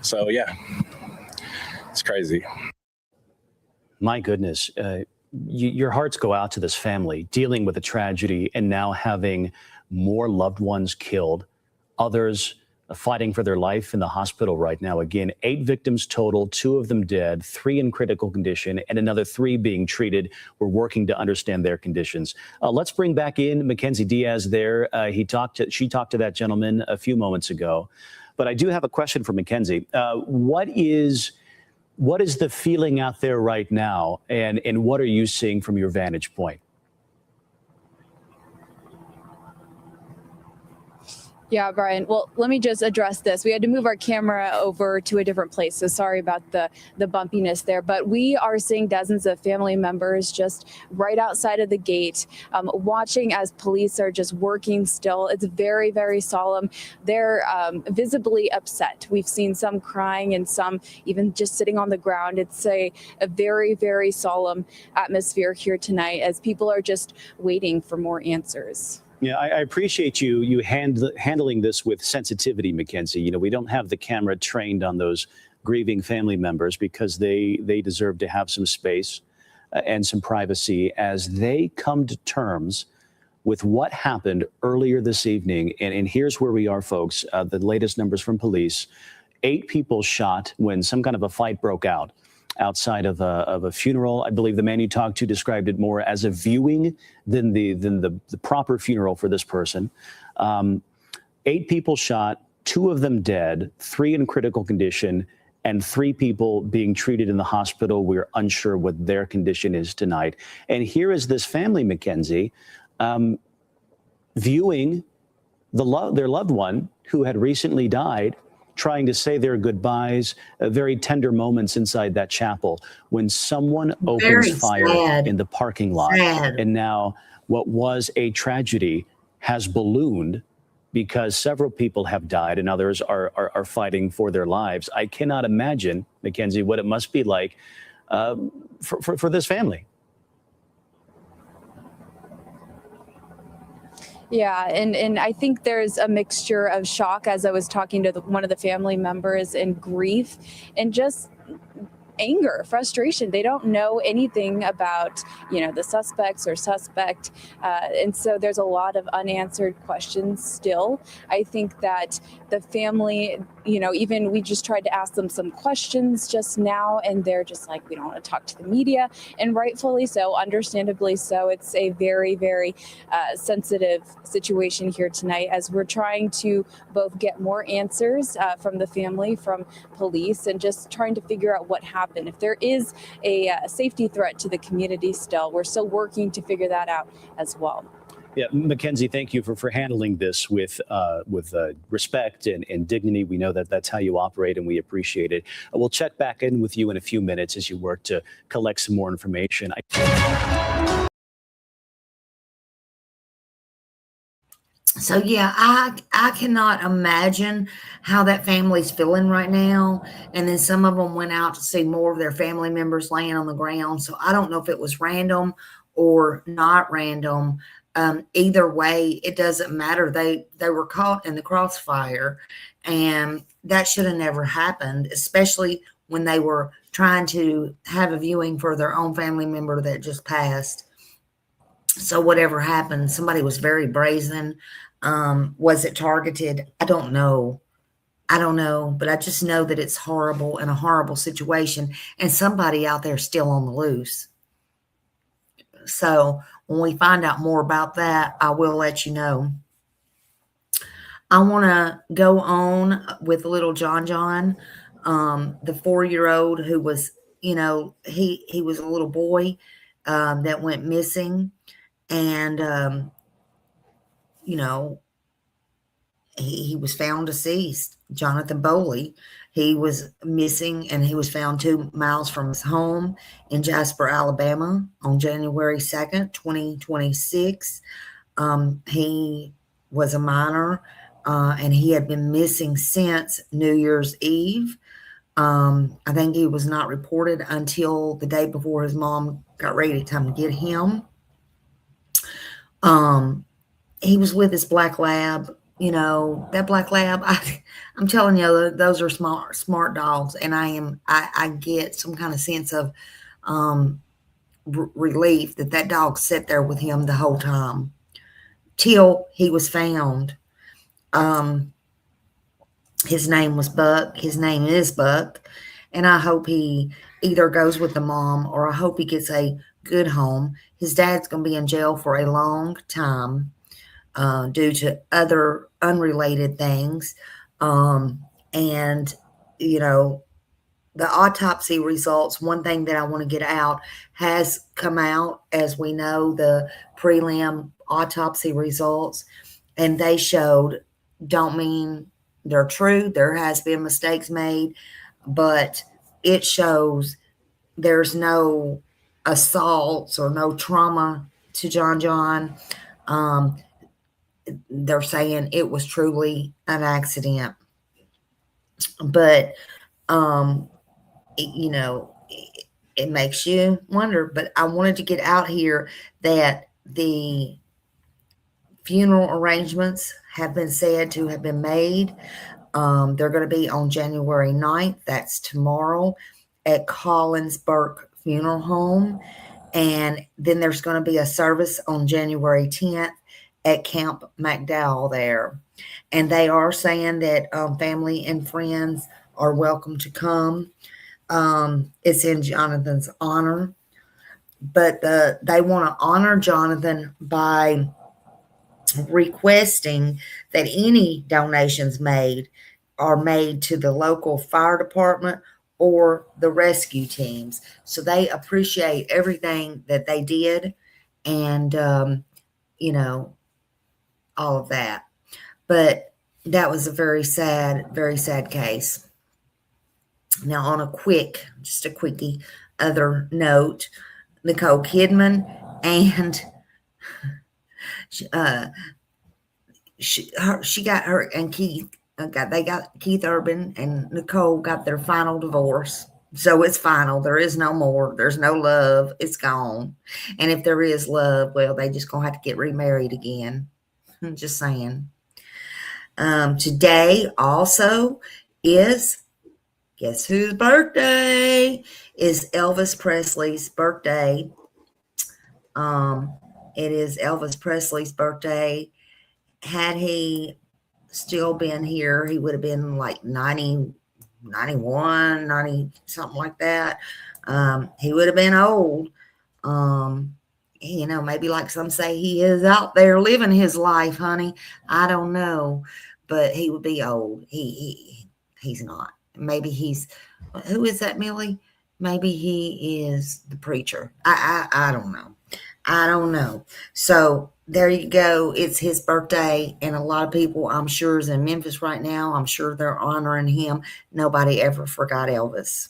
So yeah, it's crazy. My goodness, your hearts go out to this family dealing with a tragedy and now having more loved ones killed, others fighting for their life in the hospital right now. Again, 8 victims total, 2 of them dead, 3 in critical condition, and another 3 being treated. We're working to understand their conditions. Let's bring back in Mackenzie Diaz there. She talked to that gentleman a few moments ago. But I do have a question for Mackenzie. What is the feeling out there right now, and what are you seeing from your vantage point? Yeah, Brian. Well, let me just address this. We had to move our camera over to a different place, so sorry about the bumpiness there. But we are seeing dozens of family members just right outside of the gate, watching as police are just working still. It's very, very solemn. They're visibly upset. We've seen some crying and some even just sitting on the ground. It's a very, very solemn atmosphere here tonight as people are just waiting for more answers. Yeah, I appreciate you handling this with sensitivity, Mackenzie. You know, we don't have the camera trained on those grieving family members because they deserve to have some space and some privacy as they come to terms with what happened earlier this evening. And here's where we are, folks. The latest numbers from police: 8 people shot when some kind of a fight broke out outside of a funeral. I believe the man you talked to described it more as a viewing than the proper funeral for this person. 8 people shot, 2 of them dead, 3 in critical condition, and 3 people being treated in the hospital. We're unsure what their condition is tonight. And here is this family, Mackenzie, viewing their loved one who had recently died, trying to say their goodbyes, very tender moments inside that chapel when someone opens fire in the parking lot. And now what was a tragedy has ballooned because several people have died and others are fighting for their lives. I cannot imagine, Mackenzie, what it must be like for this family. Yeah, and I think there's a mixture of shock, as I was talking to one of the family members, and grief and just anger, frustration. They don't know anything about, the suspects or suspect. And so there's a lot of unanswered questions still. I think that the family, even we just tried to ask them some questions just now, and they're just like, we don't want to talk to the media. And rightfully so, understandably so. It's a very, very sensitive situation here tonight as we're trying to both get more answers from the family, from police, and just trying to figure out what happened. If there is a safety threat to the community still, we're still working to figure that out as well. Yeah, Mackenzie, thank you for handling this with respect and dignity. We know that that's how you operate, and we appreciate it. We'll check back in with you in a few minutes as you work to collect some more information. So, yeah, I cannot imagine how that family's feeling right now. And then some of them went out to see more of their family members laying on the ground. So I don't know if it was random or not random. Either way, it doesn't matter. They were caught in the crossfire, and that should have never happened, especially when they were trying to have a viewing for their own family member that just passed. So whatever happened, somebody was very brazen. Was it targeted? I don't know. I don't know, but I just know that it's horrible and a horrible situation, and somebody out there still on the loose. So when we find out more about that, I will let you know. I want to go on with little John, the 4-year-old who was, he was a little boy that went missing, and he was found deceased. Jonathan Bowley, he was missing, and he was found 2 miles from his home in Jasper, Alabama on January 2nd, 2026. He was a minor, and he had been missing since New Year's Eve. I think he was not reported until the day before his mom got ready to come get him. He was with his black lab. That black lab, I'm telling you, those are smart dogs. And I get some kind of sense of relief that dog sat there with him the whole time till he was found. His name was Buck. His name is Buck. And I hope he either goes with the mom, or I hope he gets a good home. His dad's going to be in jail for a long time. Due to other unrelated things. And, the autopsy results, one thing that I want to get out, has come out, as we know, the prelim autopsy results, and they showed, don't mean they're true. There has been mistakes made, but it shows there's no assaults or no trauma to John. They're saying it was truly an accident, but it makes you wonder. But I wanted to get out here that the funeral arrangements have been said to have been made. They're going to be on January 9th. That's tomorrow at Collins Burke Funeral Home. And then there's going to be a service on January 10th at Camp McDowell there. And they are saying that family and friends are welcome to come. It's in Jonathan's honor. But they want to honor Jonathan by requesting that any donations made are made to the local fire department or the rescue teams. So they appreciate everything that they did, and all of that. But that was a very sad case. Now, on a quickie other note, Nicole Kidman and she got her, and Keith Urban and Nicole got their final divorce. So it's final. There is no more. There's no love. It's gone. And if there is love, well, they just gonna have to get remarried again. I'm just saying. Today also is, guess whose birthday? Is Elvis Presley's birthday. It is Elvis Presley's birthday. Had he still been here, he would have been like 90, 91, 90, something like that. He would have been old. Maybe like some say he is out there living his life, honey. I don't know, but he would be old. He's not. Maybe who is that, Millie? Maybe he is the preacher. I don't know. I don't know. So there you go. It's his birthday, and a lot of people, I'm sure, is in Memphis right now. I'm sure they're honoring him. Nobody ever forgot Elvis.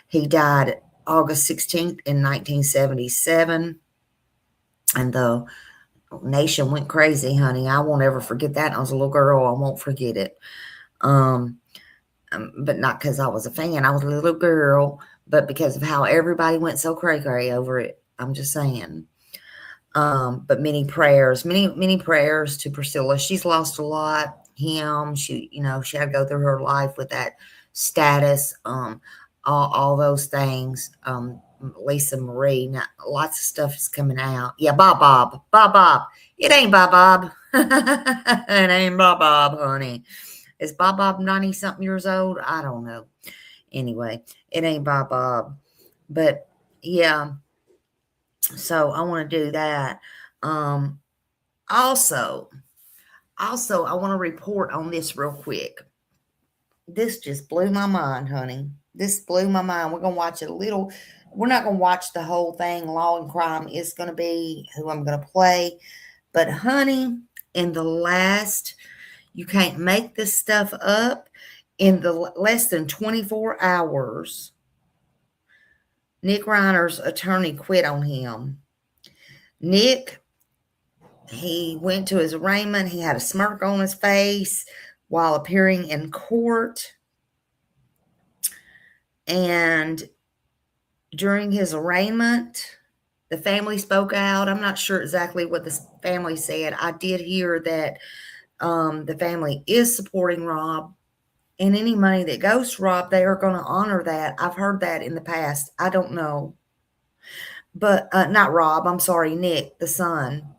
He died August 16th in 1977, and the nation went crazy, honey. I won't ever forget that. I was a little girl. I won't forget it. But not because I was a fan. I was a little girl, but because of how everybody went so cray-cray over it. I'm just saying. But many prayers to Priscilla. She's lost a lot. She had to go through her life with that status, all those things. Lisa Marie, now, lots of stuff is coming out. Yeah, Bob. It ain't Bob. It ain't Bob, honey. Is Bob 90 something years old? I don't know. Anyway, it ain't Bob. But yeah, so I want to do that. Also, I want to report on this real quick. This just blew my mind, honey. This blew my mind. We're going to watch it a little. We're not going to watch the whole thing. Law and Crime is going to be who I'm going to play. But honey, in the last, you can't make this stuff up, in the less than 24 hours, Nick Reiner's attorney quit on him. Nick, he went to his arraignment. He had a smirk on his face while appearing in court. And during his arraignment, the family spoke out. I'm not sure exactly what the family said. I did hear that the family is supporting Rob. And any money that goes to Rob, they are going to honor that. I've heard that in the past. I don't know. But not Rob. I'm sorry, Nick, the son.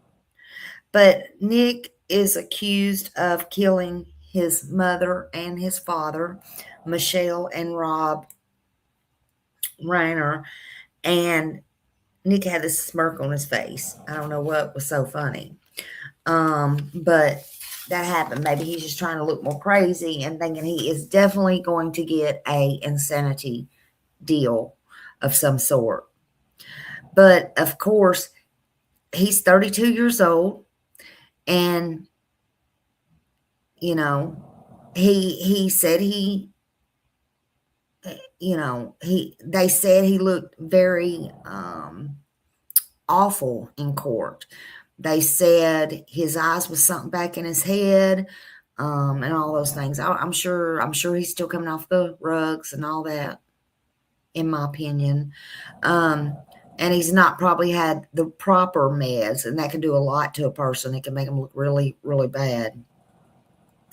But Nick is accused of killing his mother and his father, Michelle and Rob Reiner. And Nick had this smirk on his face. I don't know what was so funny. But that happened. Maybe he's just trying to look more crazy and thinking he is definitely going to get a insanity deal of some sort. But of course, he's 32 years old, and you know, he said they said he looked very awful in court. They said his eyes was sunk back in his head, and all those things. I'm sure he's still coming off the rugs and all that, in my opinion. And he's not probably had the proper meds, and that can do a lot to a person. It can make them look really, really bad.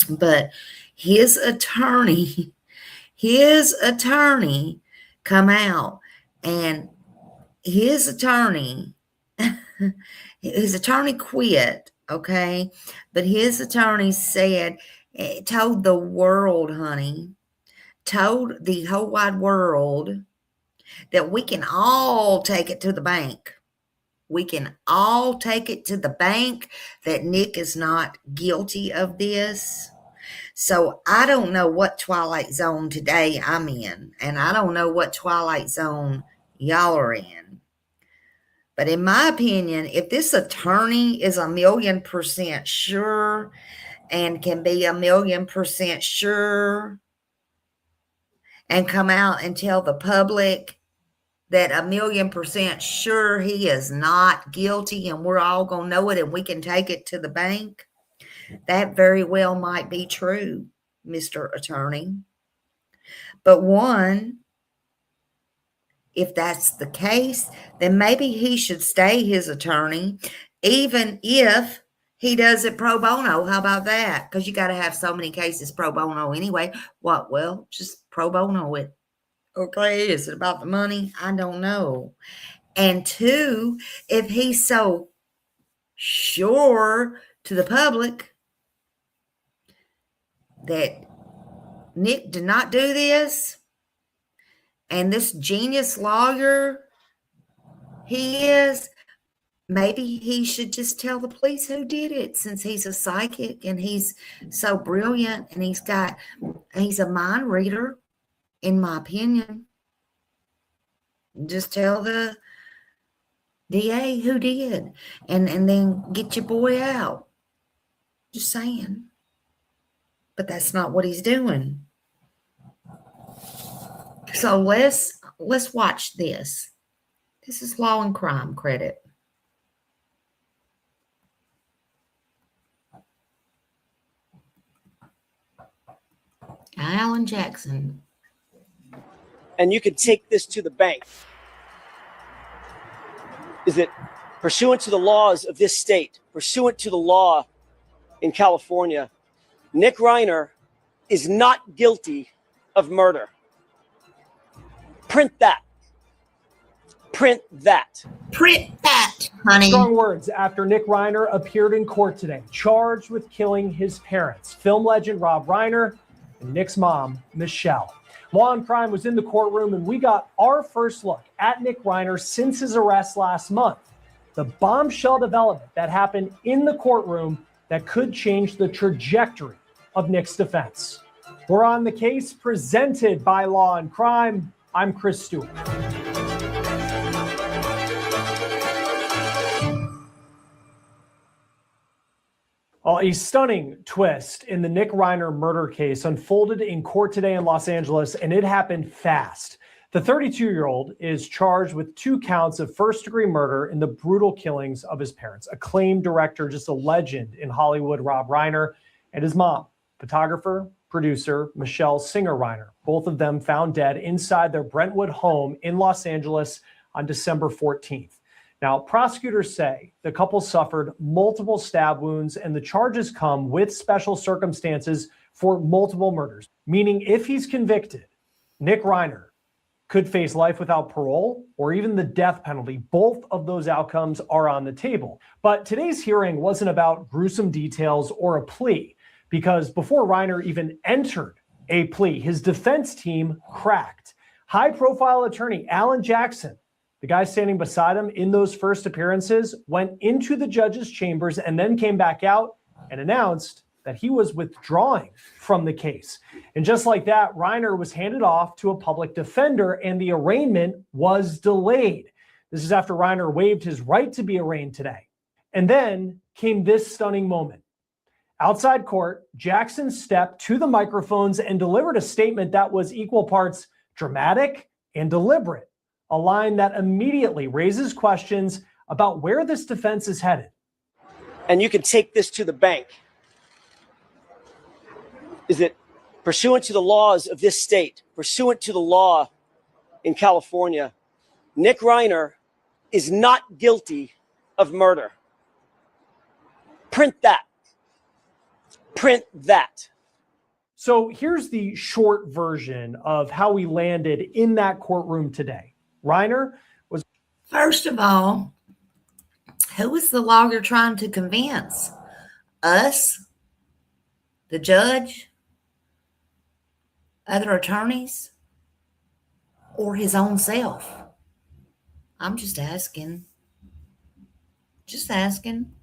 But his attorney come out, and his attorney quit, okay? But his attorney said, told the world, honey, told the whole wide world that we can all take it to the bank. We can all take it to the bank that Nick is not guilty of this. So I don't know what twilight zone today I'm in, and I don't know what twilight zone y'all are in. But in my opinion, if this attorney is 1,000,000% sure and can be 1,000,000% sure and come out and tell the public that 1,000,000% sure he is not guilty and we're all going to know it and we can take it to the bank, that very well might be true, Mr. Attorney. But one, if that's the case, then maybe he should stay his attorney, even if he does it pro bono. How about that? Because you got to have so many cases pro bono anyway. What? Well, just pro bono it. Okay, is it about the money? I don't know. And two, if he's so sure to the public that Nick did not do this, and this genius lawyer he is, maybe he should just tell the police who did it, since he's a psychic and he's so brilliant and he's a mind reader, in my opinion. Just tell the DA who did, and then get your boy out. Just saying. But that's not what he's doing. So let's watch this. This is Law and Crime credit. Alan Jackson. And you can take this to the bank. Is it pursuant to the laws of this state, pursuant to the law in California, Nick Reiner is not guilty of murder. Print that. Print that. Print that, honey. Strong words after Nick Reiner appeared in court today, charged with killing his parents, film legend Rob Reiner and Nick's mom, Michelle. Law and Crime was in the courtroom, and we got our first look at Nick Reiner since his arrest last month. The bombshell development that happened in the courtroom that could change the trajectory of Nick's defense. We're on the case presented by Law and Crime. I'm Chris Stewart. A stunning twist in the Nick Reiner murder case unfolded in court today in Los Angeles, and it happened fast. The 32-year-old is charged with 2 counts of first-degree murder in the brutal killings of his parents. Acclaimed director, just a legend in Hollywood, Rob Reiner, and his mom, photographer, producer, Michelle Singer Reiner. Both of them found dead inside their Brentwood home in Los Angeles on December 14th. Now, prosecutors say the couple suffered multiple stab wounds, and the charges come with special circumstances for multiple murders, meaning if he's convicted, Nick Reiner could face life without parole or even the death penalty. Both of those outcomes are on the table. But today's hearing wasn't about gruesome details or a plea, because before Reiner even entered a plea, his defense team cracked. High-profile attorney Alan Jackson, the guy standing beside him in those first appearances, went into the judge's chambers and then came back out and announced that he was withdrawing from the case. And just like that, Reiner was handed off to a public defender and the arraignment was delayed. This is after Reiner waived his right to be arraigned today. And then came this stunning moment. Outside court, Jackson stepped to the microphones and delivered a statement that was equal parts dramatic and deliberate. A line that immediately raises questions about where this defense is headed. And you can take this to the bank. Is that pursuant to the laws of this state, pursuant to the law in California, Nick Reiner is not guilty of murder. Print that. Print that. So here's the short version of how we landed in that courtroom today. Reiner was... First of all, who was the lawyer trying to convince? Us? The judge? Other attorneys? Or his own self? I'm just asking. Just asking.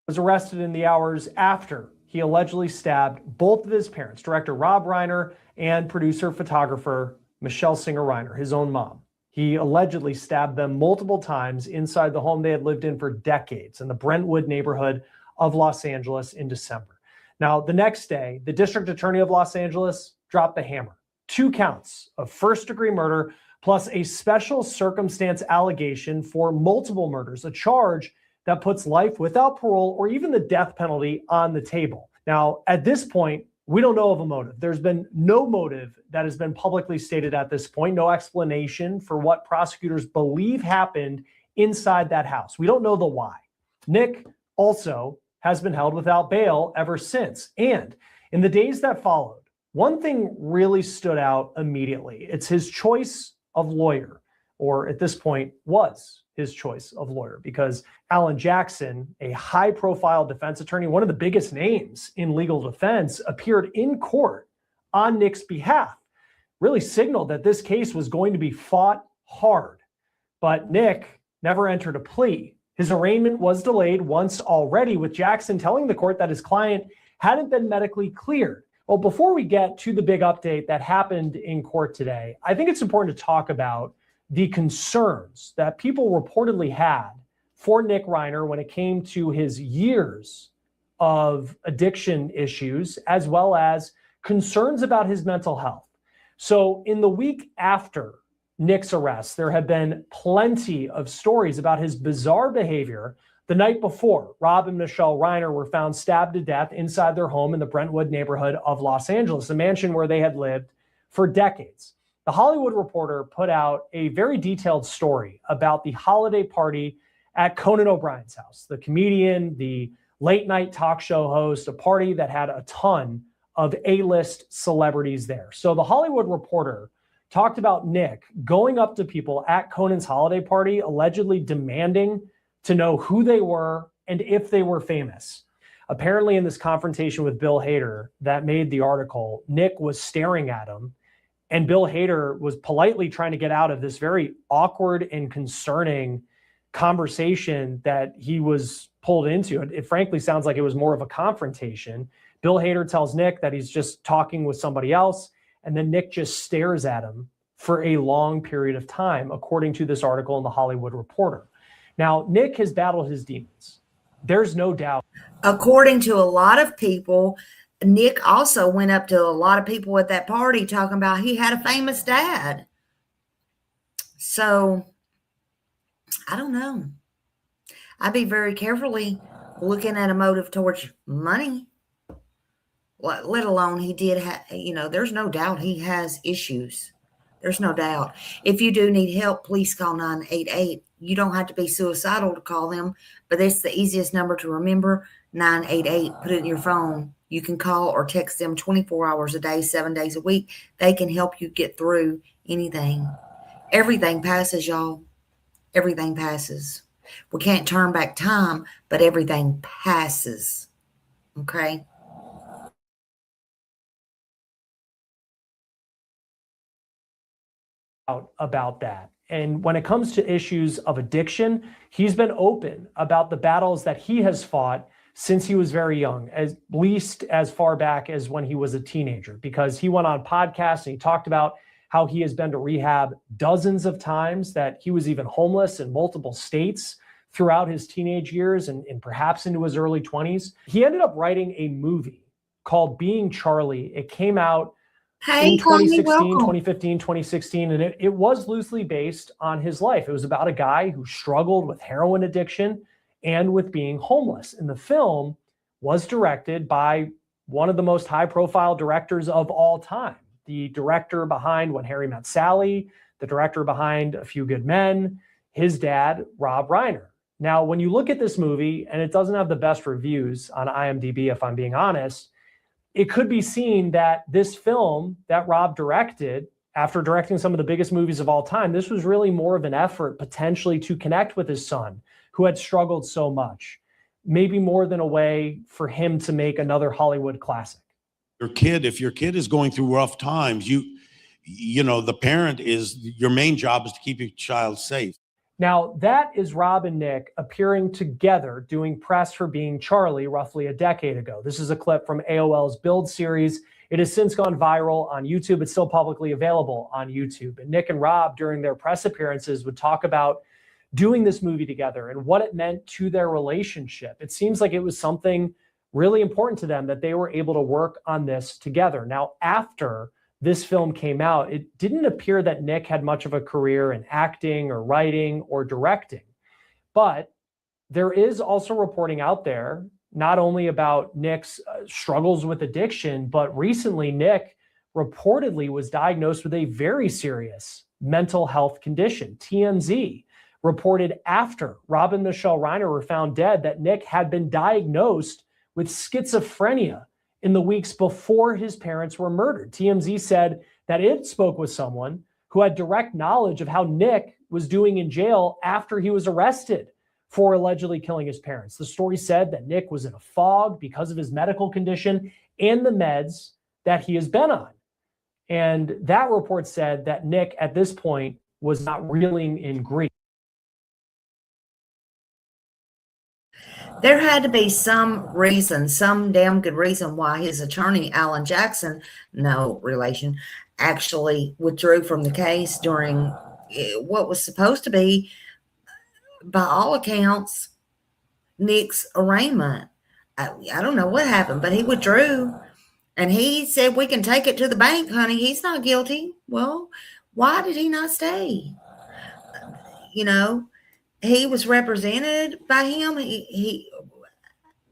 Was arrested in the hours after he allegedly stabbed both of his parents, director Rob Reiner and producer photographer Michelle Singer Reiner, his own mom. He allegedly stabbed them multiple times inside the home they had lived in for decades in the Brentwood neighborhood of Los Angeles in December. Now, the next day, the district attorney of Los Angeles dropped the hammer. 2 counts of first-degree murder plus a special circumstance allegation for multiple murders, a charge that puts life without parole or even the death penalty on the table. Now, at this point, we don't know of a motive. There's been no motive that has been publicly stated at this point, no explanation for what prosecutors believe happened inside that house. We don't know the why. Nick also has been held without bail ever since. And in the days that followed, one thing really stood out immediately. It's his choice of lawyer, or at this point was his choice of lawyer, because Alan Jackson, a high-profile defense attorney, one of the biggest names in legal defense, appeared in court on Nick's behalf, really signaled that this case was going to be fought hard. But Nick never entered a plea. His arraignment was delayed once already, with Jackson telling the court that his client hadn't been medically cleared. Well, before we get to the big update that happened in court today, I think it's important to talk about the concerns that people reportedly had for Nick Reiner when it came to his years of addiction issues, as well as concerns about his mental health. So in the week after Nick's arrest, there have been plenty of stories about his bizarre behavior. The night before, Rob and Michelle Reiner were found stabbed to death inside their home in the Brentwood neighborhood of Los Angeles, a mansion where they had lived for decades. The Hollywood Reporter put out a very detailed story about the holiday party at Conan O'Brien's house, the comedian, the late night talk show host, a party that had a ton of A-list celebrities there. So the Hollywood Reporter talked about Nick going up to people at Conan's holiday party, allegedly demanding to know who they were and if they were famous. Apparently, in this confrontation with Bill Hader that made the article, Nick was staring at him, and Bill Hader was politely trying to get out of this very awkward and concerning conversation that he was pulled into. It frankly sounds like it was more of a confrontation. Bill Hader tells Nick that he's just talking with somebody else, and then Nick just stares at him for a long period of time, according to this article in The Hollywood Reporter. Now, Nick has battled his demons. There's no doubt. According to a lot of people, Nick also went up to a lot of people at that party talking about he had a famous dad. So, I don't know. I'd be very carefully looking at a motive towards money. Let alone he did have, there's no doubt he has issues. There's no doubt. If you do need help, please call 988. You don't have to be suicidal to call them, but it's the easiest number to remember, 988. Put it in your phone. You can call or text them 24 hours a day, 7 days a week. They can help you get through anything. Everything passes, y'all. Everything passes. We can't turn back time, but everything passes. Okay? About that. And when it comes to issues of addiction, he's been open about the battles that he has fought since he was very young, at least as far back as when he was a teenager, because he went on podcasts and he talked about how he has been to rehab dozens of times, that he was even homeless in multiple states throughout his teenage years and perhaps into his early 20s. He ended up writing a movie called Being Charlie. It came out in 2016, 2015, 2016, and it was loosely based on his life. It was about a guy who struggled with heroin addiction and with being homeless. And the film was directed by one of the most high-profile directors of all time, the director behind When Harry Met Sally, the director behind A Few Good Men, his dad, Rob Reiner. Now, when you look at this movie, and it doesn't have the best reviews on IMDb, if I'm being honest, it could be seen that this film that Rob directed, after directing some of the biggest movies of all time, this was really more of an effort potentially to connect with his son, who had struggled so much. Maybe more than a way for him to make another Hollywood classic. If your kid is going through rough times, the parent your main job is to keep your child safe. Now, that is Rob and Nick appearing together doing press for Being Charlie roughly a decade ago. This is a clip from AOL's Build series. It has since gone viral on YouTube. It's still publicly available on YouTube. And Nick and Rob, during their press appearances, would talk about doing this movie together and what it meant to their relationship. It seems like it was something really important to them that they were able to work on this together. Now, after this film came out, it didn't appear that Nick had much of a career in acting or writing or directing. But there is also reporting out there, not only about Nick's struggles with addiction, but recently Nick reportedly was diagnosed with a very serious mental health condition. TMZ reported after Rob and Michelle Reiner were found dead that Nick had been diagnosed with schizophrenia in the weeks before his parents were murdered. TMZ said that it spoke with someone who had direct knowledge of how Nick was doing in jail after he was arrested for allegedly killing his parents. The story said that Nick was in a fog because of his medical condition and the meds that he has been on. And that report said that Nick at this point was not reeling in grief. There had to be some reason, some damn good reason why his attorney, Alan Jackson, no relation, actually withdrew from the case during what was supposed to be, by all accounts, Nick's arraignment. I don't know what happened, but he withdrew. And he said, we can take it to the bank, honey. He's not guilty. Well, why did he not stay? He was represented by him.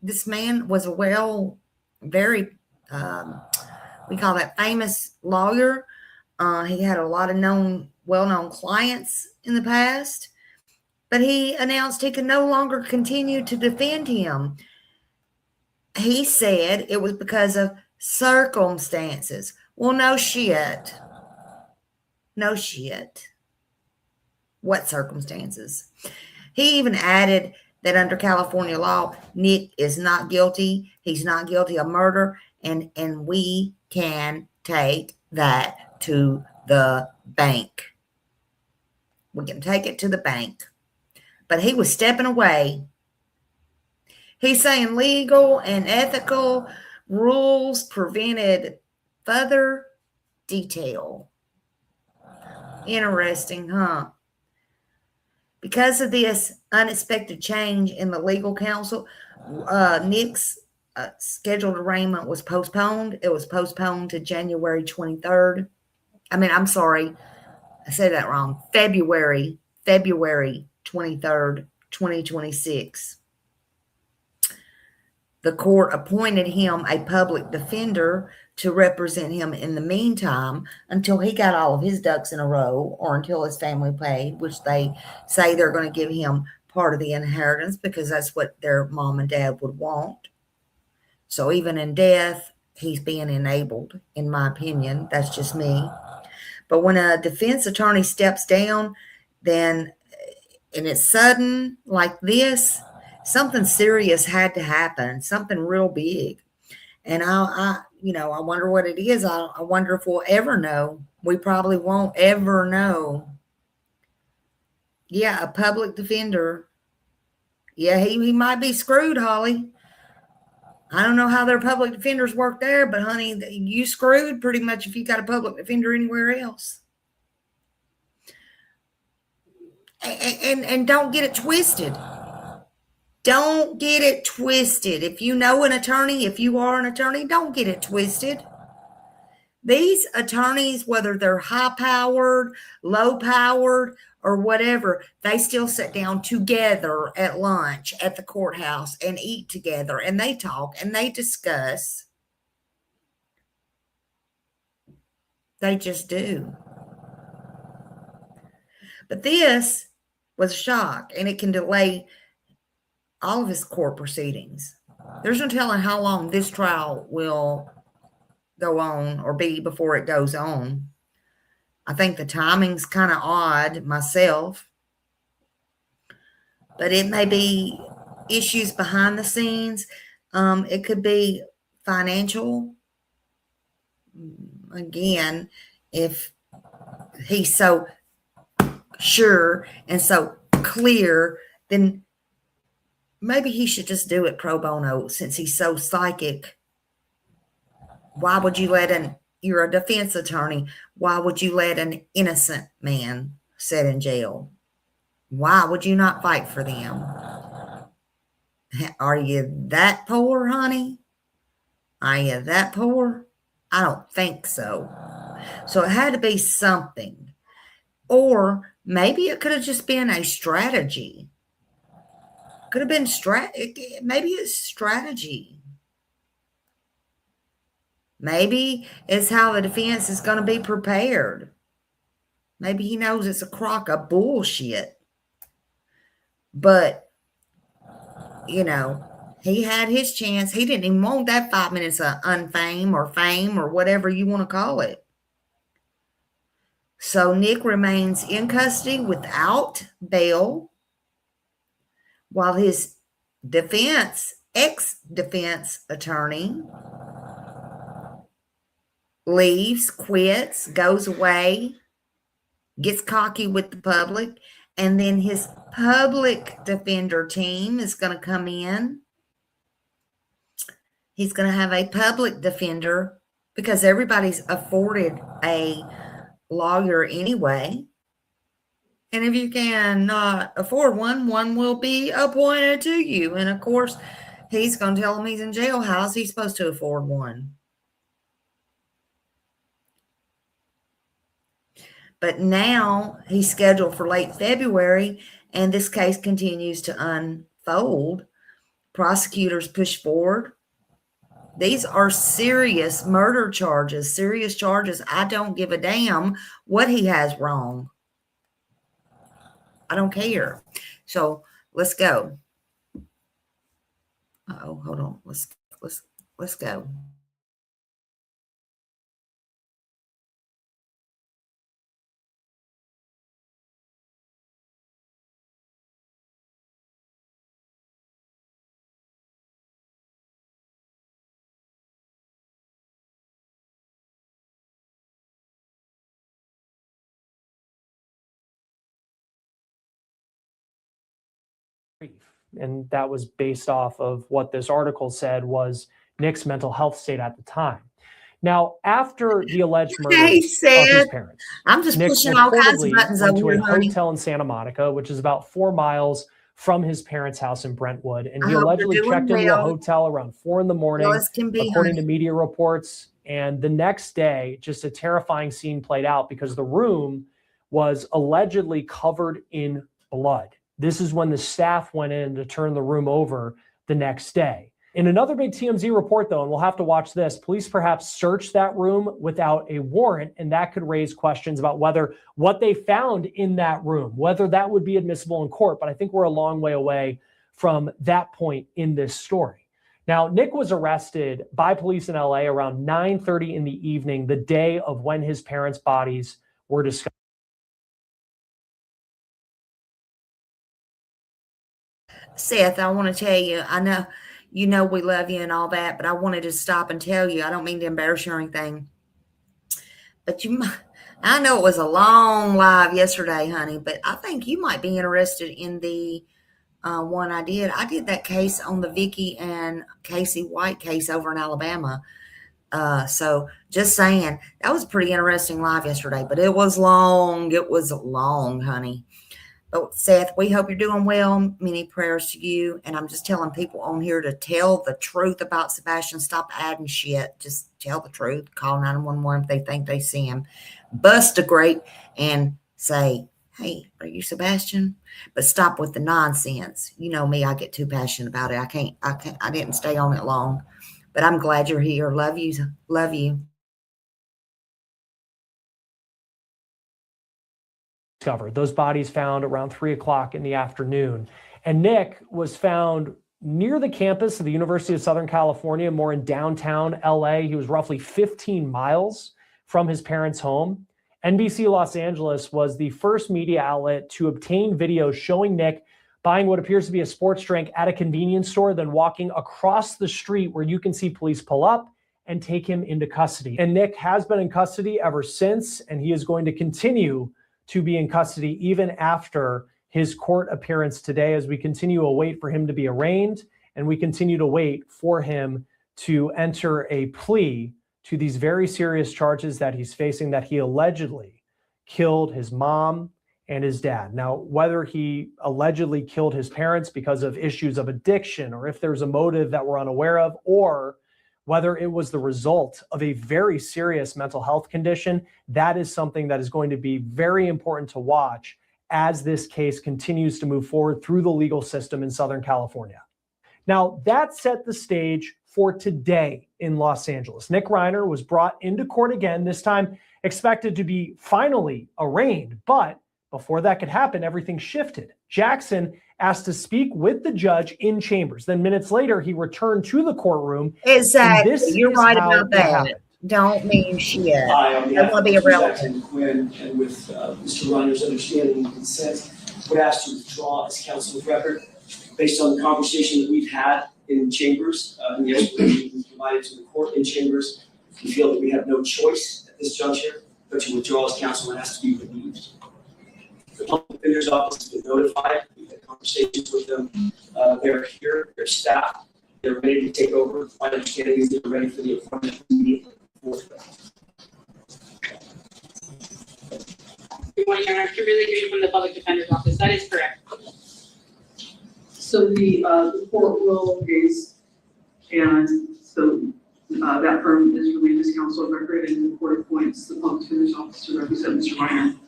This man was a very, we call that famous lawyer. He had a lot of well-known clients in the past, but he announced he could no longer continue to defend him. He said it was because of circumstances. Well, no shit. No shit. What circumstances? He even added that under California law, Nick is not guilty. He's not guilty of murder, and we can take that to the bank. We can take it to the bank. But he was stepping away. He's saying legal and ethical rules prevented further detail. Interesting, huh? Because of this unexpected change in the legal counsel, Nick's scheduled arraignment was postponed. It was postponed to January 23rd. I'm sorry. I said that wrong. February 23rd, 2026. The court appointed him a public defender to represent him in the meantime until he got all of his ducks in a row, or until his family paid, which they say they're going to give him part of the inheritance because that's what their mom and dad would want. So even in death, he's being enabled, in my opinion. That's just me. But when a defense attorney steps down, then, and it's sudden like this, something serious had to happen, something real big. And I wonder what it is. I wonder if we'll ever know. We probably won't ever know. Yeah, a public defender. Yeah, he might be screwed, Holly. I don't know how their public defenders work there, but honey, you screwed pretty much if you got a public defender anywhere else. And don't get it twisted. Don't get it twisted. If you know an attorney, if you are an attorney, don't get it twisted. These attorneys, whether they're high-powered, low-powered, or whatever, they still sit down together at lunch at the courthouse and eat together, and they talk and they discuss. They just do. But this was a shock, and it can delay all of his court proceedings. There's no telling how long this trial will go on or be before it goes on. I think the timing's kind of odd myself, but it may be issues behind the scenes. It could be financial. Again, if he's so sure and so clear, then maybe he should just do it pro bono since he's so psychic. Why would you you're a defense attorney. Why would you let an innocent man sit in jail? Why would you not fight for them? Are you that poor, honey? Are you that poor? I don't think so. So it had to be something. Or maybe it could have just been a strategy. Could have been maybe it's strategy. Maybe it's how the defense is going to be prepared. Maybe he knows it's a crock of bullshit. But, he had his chance. He didn't even want that 5 minutes of unfame or fame or whatever you want to call it. So Nick remains in custody without bail, while his ex-defense attorney leaves, quits, goes away, gets cocky with the public, and then his public defender team is going to come in. He's going to have a public defender because everybody's afforded a lawyer anyway. And if you cannot afford one will be appointed to you. And of course, he's going to tell him he's in jail. How's he supposed to afford one? But now he's scheduled for late February, and this case continues to unfold. Prosecutors push forward. These are serious murder charges, serious charges. I don't give a damn what he has wrong. I don't care. So let's go. Uh-oh, hold on. Let's go. And that was based off of what this article said was Nick's mental health state at the time. Now, after the alleged murder of his parents, I'm just Nick pushing all kinds of reportedly buttons went over to a here, honey. hotel in Santa Monica, which is about 4 miles from his parents' house in Brentwood. And he I hope allegedly you're doing checked into a well. hotel around 4 in the morning, Well as can be, according honey. to media reports. And the next day, just a terrifying scene played out because the room was allegedly covered in blood. This is when the staff went in to turn the room over the next day. In another big TMZ report, though, and we'll have to watch this, police perhaps searched that room without a warrant, and that could raise questions about whether what they found in that room, whether that would be admissible in court. But I think we're a long way away from that point in this story. Now, Nick was arrested by police in LA around 9:30 in the evening, the day of when his parents' bodies were discovered. Seth, I want to tell you, I know you know we love you and all that, but I wanted to stop and tell you, I don't mean to embarrass you or anything, but I know it was a long live yesterday, honey, but I think you might be interested in the one I did. I did that case on the Vicky and Casey White case over in Alabama. So just saying, that was pretty interesting live yesterday, but it was long. It was long, honey. But Seth, we hope you're doing well. Many prayers to you. And I'm just telling people on here to tell the truth about Sebastian. Stop adding shit. Just tell the truth. Call 911 if they think they see him. Bust a grape and say, hey, are you Sebastian? But stop with the nonsense. You know me, I get too passionate about it. I didn't stay on it long. But I'm glad you're here. Love you. Love you. Discovered those bodies found around 3 o'clock in the afternoon. And Nick was found near the campus of the University of Southern California, more in downtown LA. He was roughly 15 miles from his parents' home. NBC Los Angeles was the first media outlet to obtain video showing Nick buying what appears to be a sports drink at a convenience store, then walking across the street where you can see police pull up and take him into custody. And Nick has been in custody ever since, and he is going to continue to be in custody even after his court appearance today, as we continue to wait for him to be arraigned, and we continue to wait for him to enter a plea to these very serious charges that he's facing, that he allegedly killed his mom and his dad. Now, whether he allegedly killed his parents because of issues of addiction, or if there's a motive that we're unaware of, or whether it was the result of a very serious mental health condition, that is something that is going to be very important to watch as this case continues to move forward through the legal system in Southern California. Now, that set the stage for today in Los Angeles. Nick Reiner was brought into court again, this time expected to be finally arraigned. But before that could happen, everything shifted. Jackson asked to speak with the judge in chambers. Then minutes later, he returned to the courtroom. Exactly. You're right about it that. happened. Don't mean shit. I, on I behalf want to be of irrelevant. Jackson Quinn, and with Mr. Reiner's understanding and consent, would ask to withdraw his counsel's record based on the conversation that we've had in chambers and the explanation we provided to the court in chambers. We feel that we have no choice at this juncture but to withdraw his counsel and ask to be relieved. The public defender's office has been notified. We've had conversations with them. They're here, their staff. They're ready to take over. My understanding is they're ready for the appointment immediately. Good morning, Your Honor. Kimberly Green from the Public Defender's Office. That is correct. So the court will case, and so that firm is relieved as counsel of record, and the court appoints the Public Defender's Office to represent Mr. Reiner.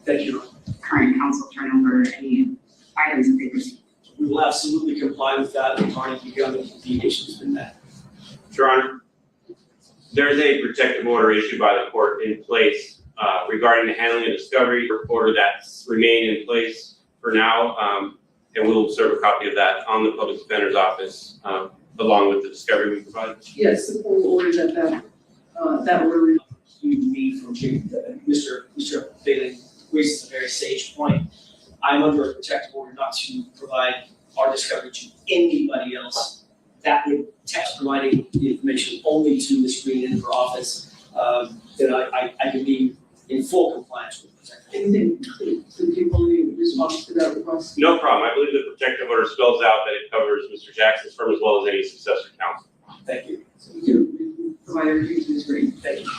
Thank you. Current counsel turn over any items that they receive. We will absolutely comply with that. We've already begun the mediation has been met. Your Honor, there is a protective order issued by the court in place regarding the handling of discovery order that's remained in place for now, and we'll serve a copy of that on the Public Defender's Office along with the discovery we provided. Yes, the court will order that order. Me from Mr. Bailey raises a very sage point. I'm under a protective order not to provide our discovery to anybody else. That would text providing the information only to Ms. Green in her office. Then I can be in full compliance with the protective order. Anything to people in response to that request? No problem. I believe the protective order spells out that it covers Mr. Jackson's firm as well as any successor counsel. Thank you. So we can provide everything to the screen. Thank you.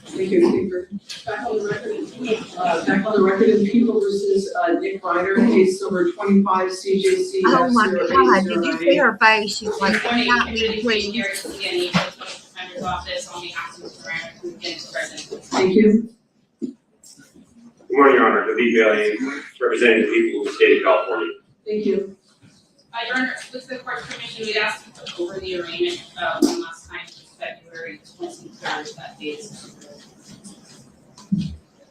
Thank you, Speaker. Back on the record in People versus Nick Reiner, case number 25 CJC. Oh my God, did you see her face? She's like, Good not morning, me, community please. here to begin the Public Defender's Office on behalf of Mr. Reiner, who is present. Thank you. Good morning, Your Honor. David Bailey, representing the people of the state of California. Thank you. Your Honor, with the court's permission, we'd ask to put over the arraignment one last time, February 23rd, that date is.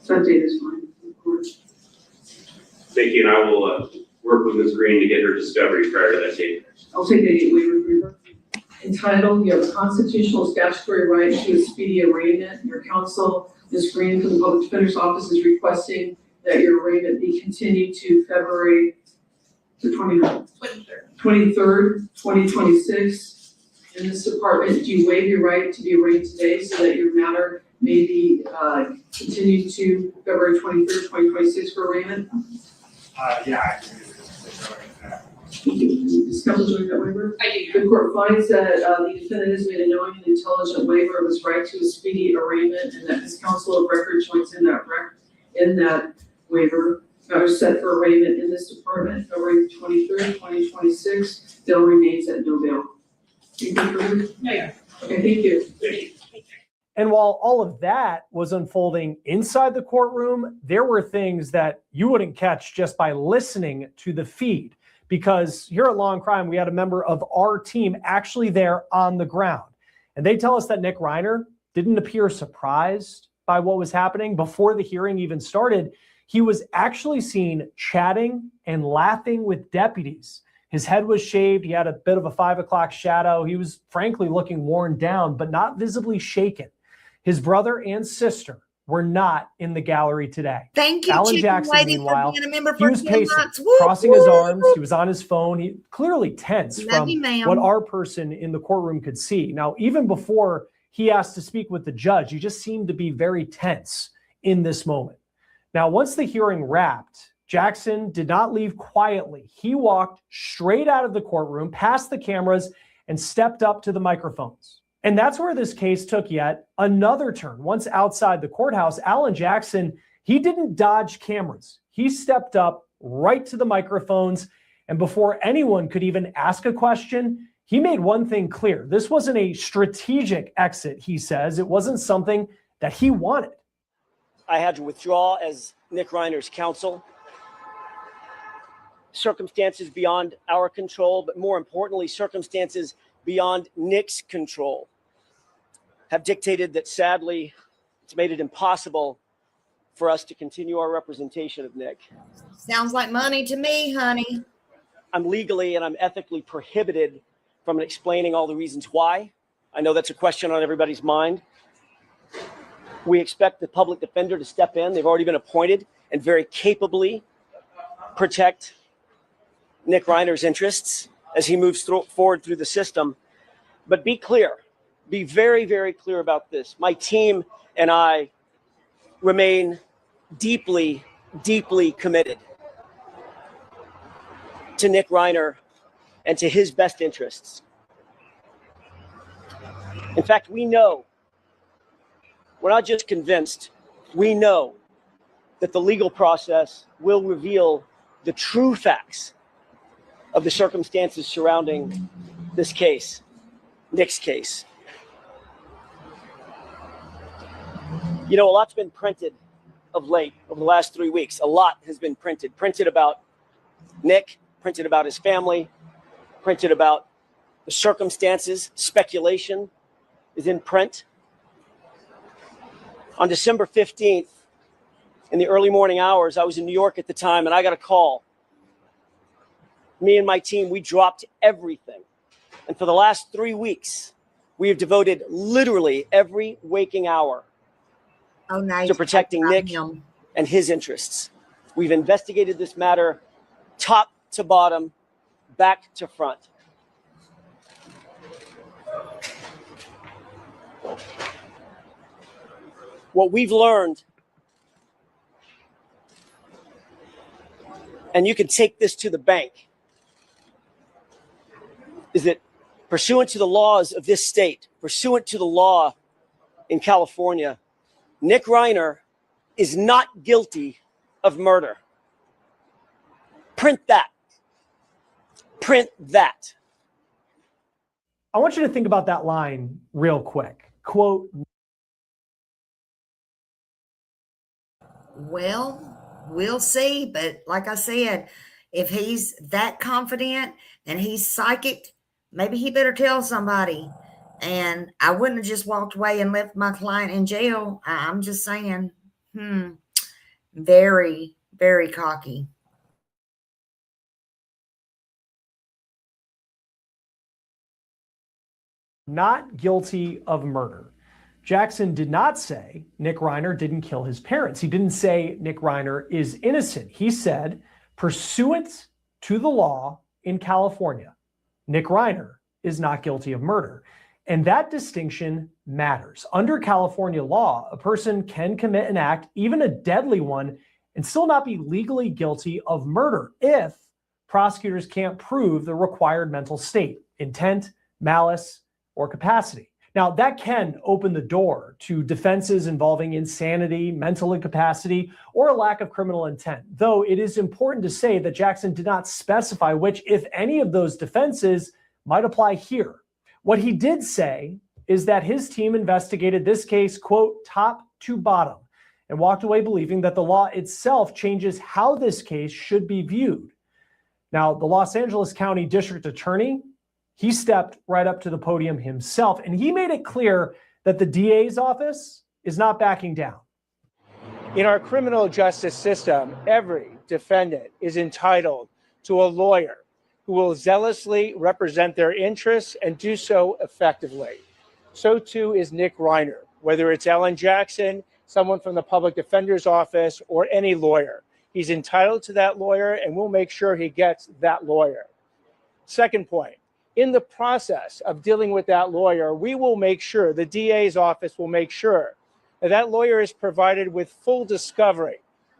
That date is fine, of course. Thank you, and I will work with Ms. Green to get her discovery prior to that date. I'll take a waiver for you. Entitled, you have a constitutional statutory right to a speedy arraignment. Your counsel, Ms. Green from the Public Defender's Office, is requesting that your arraignment be continued to February the 23rd, 2026. In this department, do you waive your right to be arraigned today so that your matter may be continued to February 23rd, 2026 for arraignment? Yeah, I Does counsel join that waiver? I do. The court finds that the defendant has made a knowing and intelligent waiver of his right to a speedy arraignment, and that his counsel of record joins in that waiver. Matter set for arraignment in this department, February 23rd, 2026. Bail remains at no bail. Anything further? Yeah. Okay, thank you. Thank you. And while all of that was unfolding inside the courtroom, there were things that you wouldn't catch just by listening to the feed. Because here at Law and Crime, we had a member of our team actually there on the ground. And they tell us that Nick Reiner didn't appear surprised by what was happening. Before the hearing even started, he was actually seen chatting and laughing with deputies. His head was shaved. He had a bit of a 5 o'clock shadow. He was frankly looking worn down, but not visibly shaken. His brother and sister were not in the gallery today. Thank you, Alan Chicken Jackson, Lady, meanwhile, for being a member he for was 10 pacing, months. Woo, crossing his woo, arms. woo. He was on his phone. He clearly tense Love from you, ma'am. what our person in the courtroom could see. Now, even before he asked to speak with the judge, he just seemed to be very tense in this moment. Now, once the hearing wrapped, Jackson did not leave quietly. He walked straight out of the courtroom, past the cameras, and stepped up to the microphones. And that's where this case took yet another turn. Once outside the courthouse, Alan Jackson, he didn't dodge cameras. He stepped up right to the microphones. And before anyone could even ask a question, he made one thing clear. This wasn't a strategic exit, he says. It wasn't something that he wanted. I had to withdraw as Nick Reiner's counsel. Circumstances beyond our control, but more importantly, circumstances beyond Nick's control have dictated that, sadly, it's made it impossible for us to continue our representation of Nick. Sounds like money to me, honey. I'm legally and I'm ethically prohibited from explaining all the reasons why. I know that's a question on everybody's mind. We expect the public defender to step in. They've already been appointed and very capably protect Nick Reiner's interests as he moves forward through the system. But be clear, be very, very clear about this. My team and I remain deeply, deeply committed to Nick Reiner and to his best interests. In fact, we know, we're not just convinced, we know that the legal process will reveal the true facts of the circumstances surrounding this case, Nick's case. You know, a lot's been printed of late over the last 3 weeks. A lot has been printed about Nick, printed about his family, printed about the circumstances. Speculation is in print. On December 15th, in the early morning hours, I was in New York at the time, and I got a call. Me and my team, we dropped everything. And for the last 3 weeks, we have devoted literally every waking hour to protecting Nick and his interests. We've investigated this matter top to bottom, back to front. What we've learned and you can take this to the bank, is that pursuant to the laws of this state, pursuant to the law in California, Nick Reiner is not guilty of murder. Print that. Print that. I want you to think about that line real quick. Quote, well, we'll see. But like I said, if he's that confident and he's psychic, maybe he better tell somebody. And I wouldn't have just walked away and left my client in jail. I'm just saying, very, very cocky. not guilty of murder. Jackson did not say Nick Reiner didn't kill his parents. He didn't say Nick Reiner is innocent. He said, pursuant to the law in California, Nick Reiner is not guilty of murder. And that distinction matters. Under California law, a person can commit an act, even a deadly one, and still not be legally guilty of murder if prosecutors can't prove the required mental state, intent, malice, or capacity. Now, that can open the door to defenses involving insanity, mental incapacity, or a lack of criminal intent, though it is important to say that Jackson did not specify which, if any, of those defenses might apply here. What he did say is that his team investigated this case, quote, top to bottom, and walked away believing that the law itself changes how this case should be viewed. Now, the Los Angeles County District Attorney, he stepped right up to the podium himself, and he made it clear that the DA's office is not backing down. In our criminal justice system, every defendant is entitled to a lawyer who will zealously represent their interests and do so effectively. So too is Nick Reiner, whether it's Ellen Jackson, someone from the public defender's office, or any lawyer. He's entitled to that lawyer, and we'll make sure he gets that lawyer. Second point, in the process of dealing with that lawyer, we will make sure, the DA's office will make sure that that lawyer is provided with full discovery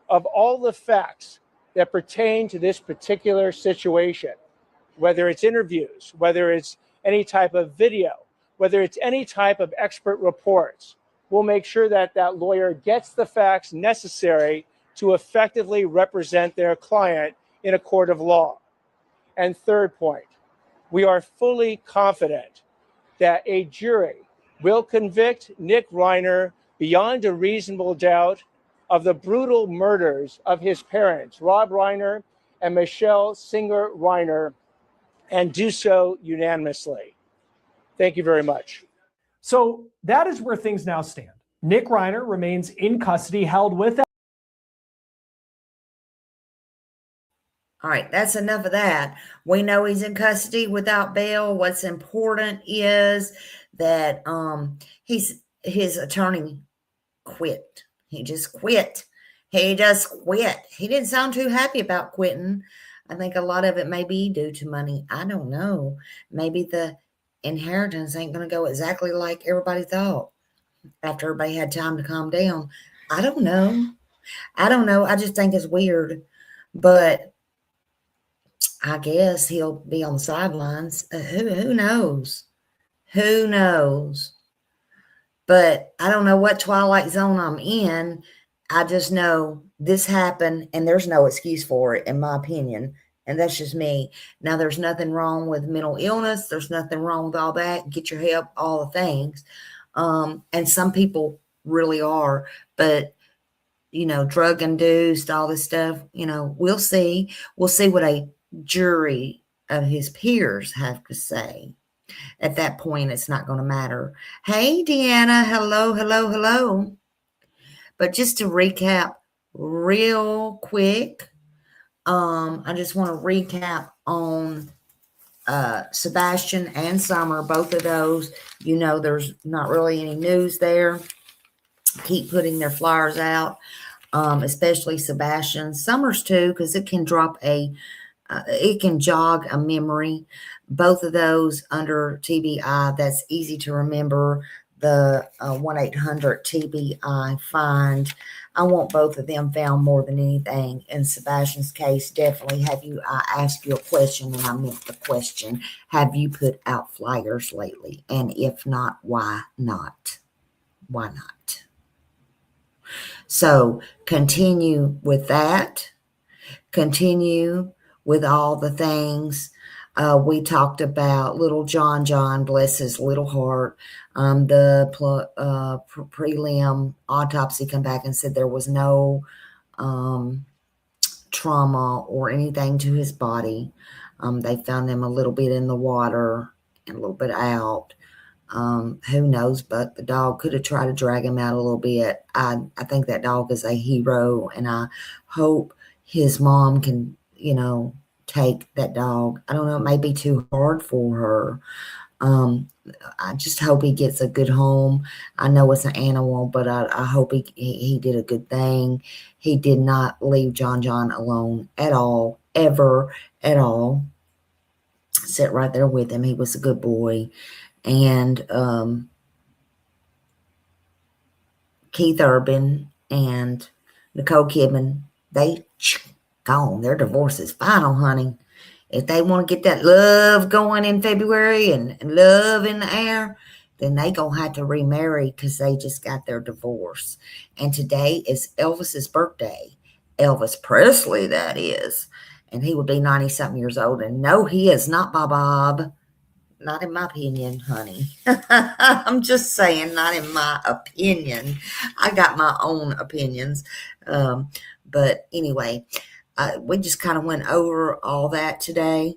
of all the facts that pertain to this particular situation, whether it's interviews, whether it's any type of video, whether it's any type of expert reports. We'll make sure that that lawyer gets the facts necessary to effectively represent their client in a court of law. And third point, we are fully confident that a jury will convict Nick Reiner beyond a reasonable doubt of the brutal murders of his parents, Rob Reiner and Michelle Singer Reiner, and do so unanimously. Thank you very much. So that is where things now stand. Nick Reiner remains in custody, held without. All right, that's enough of that. We know he's in custody without bail. What's important is that his attorney quit. He just quit. He just quit. He didn't sound too happy about quitting. I think a lot of it may be due to money. I don't know. Maybe the inheritance ain't going to go exactly like everybody thought after everybody had time to calm down. I don't know. I just think it's weird. But I guess he'll be on the sidelines. Who knows? Who knows? But I don't know what twilight zone I'm in. I just know this happened and there's no excuse for it, in my opinion. And that's just me. Now, there's nothing wrong with mental illness. There's nothing wrong with all that. Get your help, all the things. And some people really are. But, drug induced, all this stuff, we'll see. We'll see what a jury of his peers have to say. At that point, it's not going to matter. Hey, Deanna. Hello. But just to recap real quick, I just want to recap on Sebastian and Summer, both of those. There's not really any news there. Keep putting their flyers out, especially Sebastian. Summer's too, because it can it can jog a memory. Both of those under TBI, that's easy to remember. the 1-800-TBI find. I want both of them found more than anything. In Sebastian's case, definitely I asked you a question and I meant the question. Have you put out flyers lately? And if not, why not? Why not? So continue with that. Continue with all the things. We talked about little John, bless his little heart. The prelim autopsy come back and said there was no trauma or anything to his body. They found him a little bit in the water and a little bit out. Who knows, but the dog could have tried to drag him out a little bit. I think that dog is a hero, and I hope his mom can, take that dog. I don't know, it may be too hard for her. I just hope he gets a good home. I know it's an animal, but I hope he did a good thing. He did not leave John alone at all, ever, at all. Sit right there with him. He was a good boy. And Keith Urban and Nicole Kidman, they gone. Their divorce is final, honey. If they want to get that love going in February and love in the air, then they going to have to remarry because they just got their divorce. And today is Elvis's birthday. Elvis Presley, that is. And he would be 90-something years old. And no, he is not Bob. Not in my opinion, honey. I'm just saying, not in my opinion. I got my own opinions. But anyway, we just kind of went over all that today.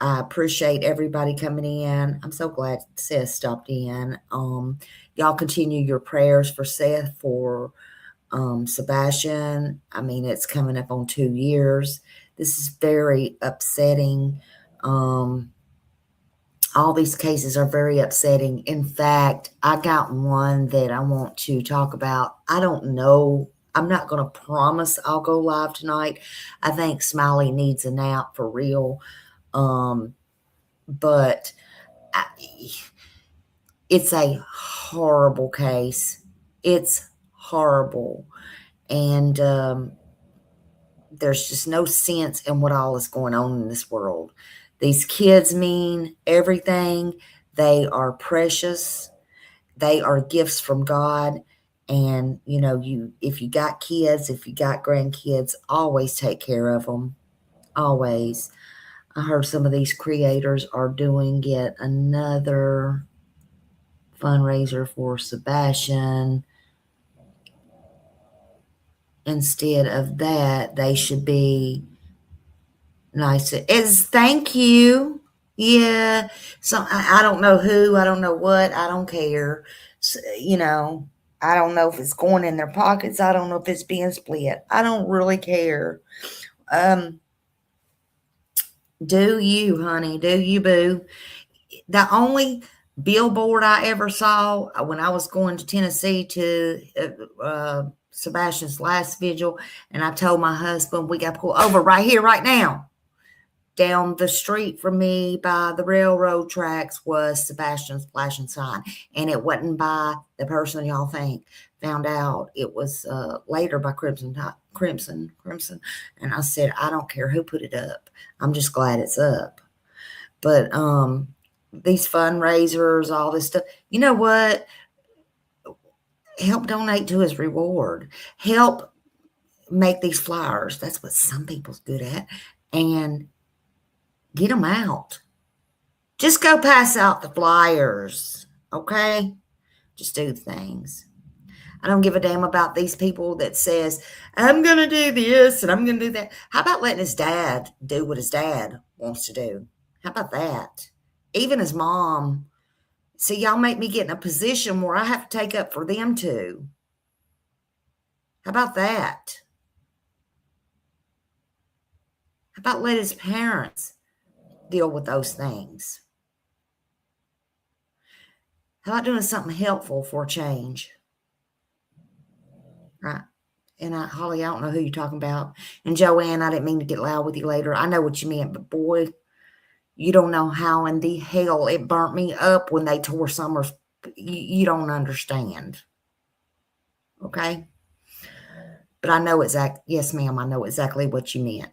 I appreciate everybody coming in. I'm so glad Seth stopped in. Y'all continue your prayers for Seth, for Sebastian. I mean, it's coming up on 2 years. This is very upsetting. All these cases are very upsetting. In fact, I got one that I want to talk about. I don't know. I'm not going to promise I'll go live tonight. I think Smiley needs a nap for real. But it's a horrible case. It's horrible. And there's just no sense in what all is going on in this world. These kids mean everything. They are precious. They are gifts from God. And, if you got kids, if you got grandkids, always take care of them. Always. I heard some of these creators are doing yet another fundraiser for Sebastian. Instead of that, they should be nice. Thank you. Yeah. So I don't know who, I don't know what, I don't care. So, I don't know if it's going in their pockets. I don't know if it's being split. I don't really care. Do you, honey? Do you, boo? The only billboard I ever saw when I was going to Tennessee to Sebastian's last vigil, and I told my husband, we got to pull over right here, right now. Down the street from me by the railroad tracks was Sebastian's flashing sign. And it wasn't by the person y'all found out. It was later by Crimson. And I said, I don't care who put it up. I'm just glad it's up. But these fundraisers, all this stuff, you know what? Help donate to his reward. Help make these flyers. That's what some people's good at. And get them out. Just go pass out the flyers, okay? Just do things. I don't give a damn about these people that says, I'm going to do this and I'm going to do that. How about letting his dad do what his dad wants to do? How about that? Even his mom. See, y'all make me get in a position where I have to take up for them too. How about that? How about let his parents deal with those things? How about doing something helpful for a change? Right. And Holly, I don't know who you're talking about. And Joanne, I didn't mean to get loud with you later. I know what you meant, but boy, you don't know how in the hell it burnt me up when they tore Summer's you don't understand. Okay? But I know yes, ma'am, I know exactly what you meant.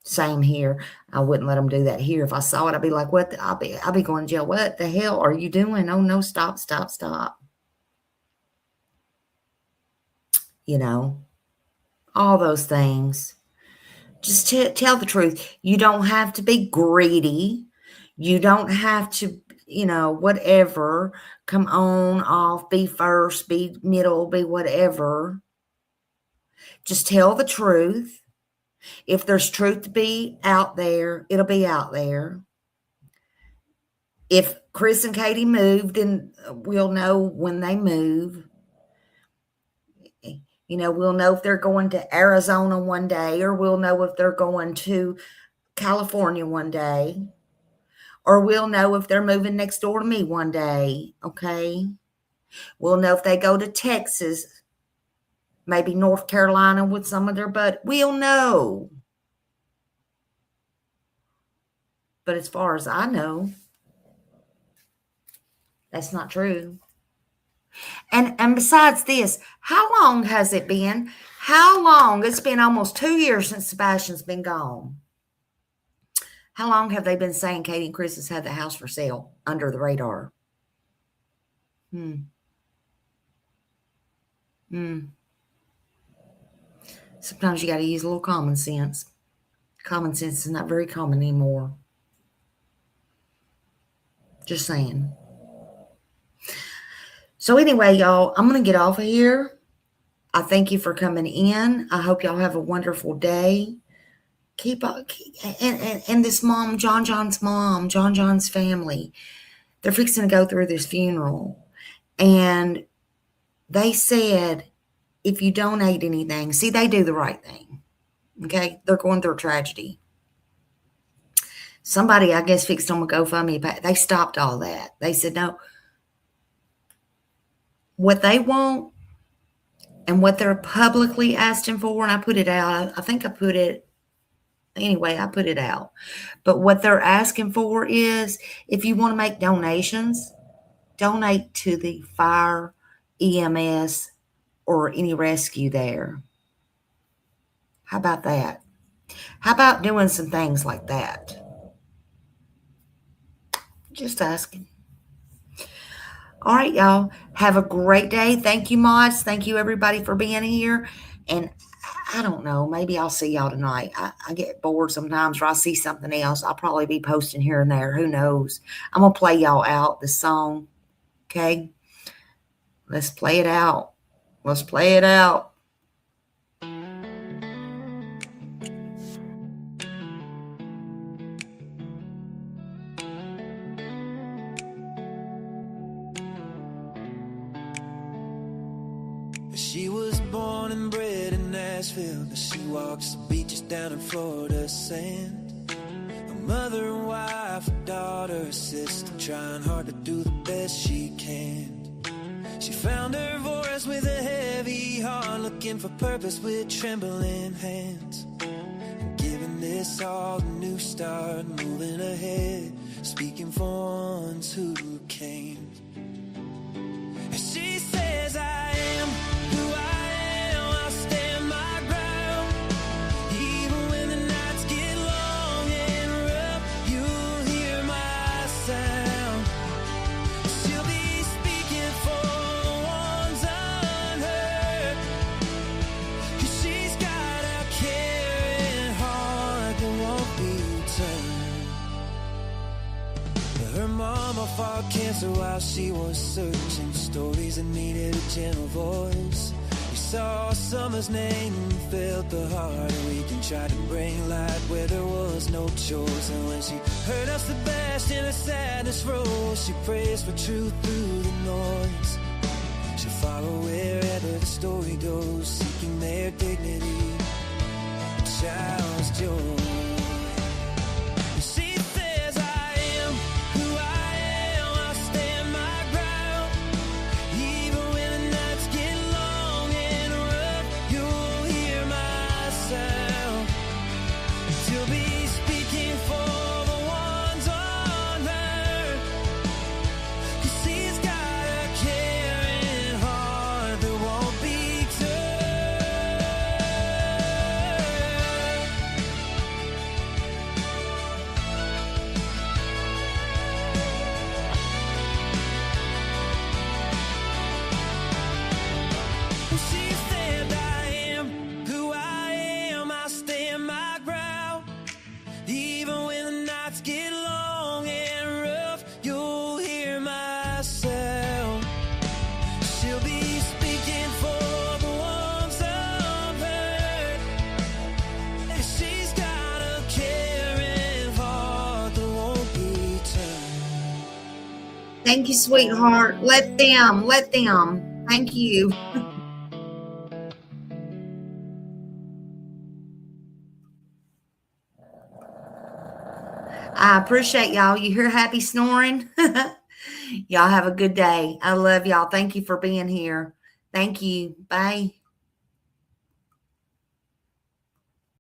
Same here. I wouldn't let them do that here. If I saw it, I'd be like, what? I'll be going to jail. What the hell are you doing? Oh, no, stop. You know, all those things. Just tell the truth. You don't have to be greedy. You don't have to, whatever. Come on, off, be first, be middle, be whatever. Just tell the truth. If there's truth to be out there, it'll be out there. If Chris and Katie moved, and we'll know when they move. We'll know if they're going to Arizona one day, or we'll know if they're going to California one day, or we'll know if they're moving next door to me one day, okay? We'll know if they go to Texas, maybe North Carolina with some of their buddies. We'll know. But as far as I know, that's not true. And besides this, how long has it been? How long? It's been almost 2 years since Sebastian's been gone. How long have they been saying Katie and Chris has had the house for sale under the radar? Sometimes you got to use a little common sense. Common sense is not very common anymore. Just saying. So anyway, y'all, I'm going to get off of here. I thank you for coming in. I hope y'all have a wonderful day. And this mom, John's mom, John's family, they're fixing to go through this funeral. And they said, if you donate anything, see, they do the right thing. Okay? They're going through a tragedy. Somebody, I guess, fixed them a GoFundMe. They stopped all that. They said, no. What they want and what they're publicly asking for, and I put it out. I think I put it, anyway, I put it out. But what they're asking for is, if you want to make donations, donate to the fire, EMS, or any rescue there. How about that? How about doing some things like that? Just asking. All right, y'all. Have a great day. Thank you, mods. Thank you, everybody, for being here. And I don't know. Maybe I'll see y'all tonight. I get bored sometimes, or I see something else. I'll probably be posting here and there. Who knows? I'm going to play y'all out this song. Okay? Let's play it out. Let's play it out. She was born and bred in Nashville, but she walks the beaches down in Florida sand. A mother and wife, a daughter, a sister, trying hard to do the best she can. She found her voice with a heavy heart, looking for purpose with trembling hands. And giving this all a new start, moving ahead, speaking for ones who came. She says, I am who I am, I'll stand my ground. Even when the nights get long and rough, you'll hear my sound. She'll be speaking for the ones unheard, 'cause she's got a caring heart that won't be turned. Her mama fought cancer while she was searching, stories that needed a gentle voice. We saw summer's name and felt the heart weak, and tried to bring light where there was no choice. And when she heard of Sebastian, her sadness rose. She prays for truth through the noise. She'll follow wherever the story goes, seeking their dignity, a child's joy. Thank you, sweetheart. Let them. Thank you. I appreciate y'all. You hear Happy snoring? Y'all have a good day. I love y'all. Thank you for being here. Thank you. Bye.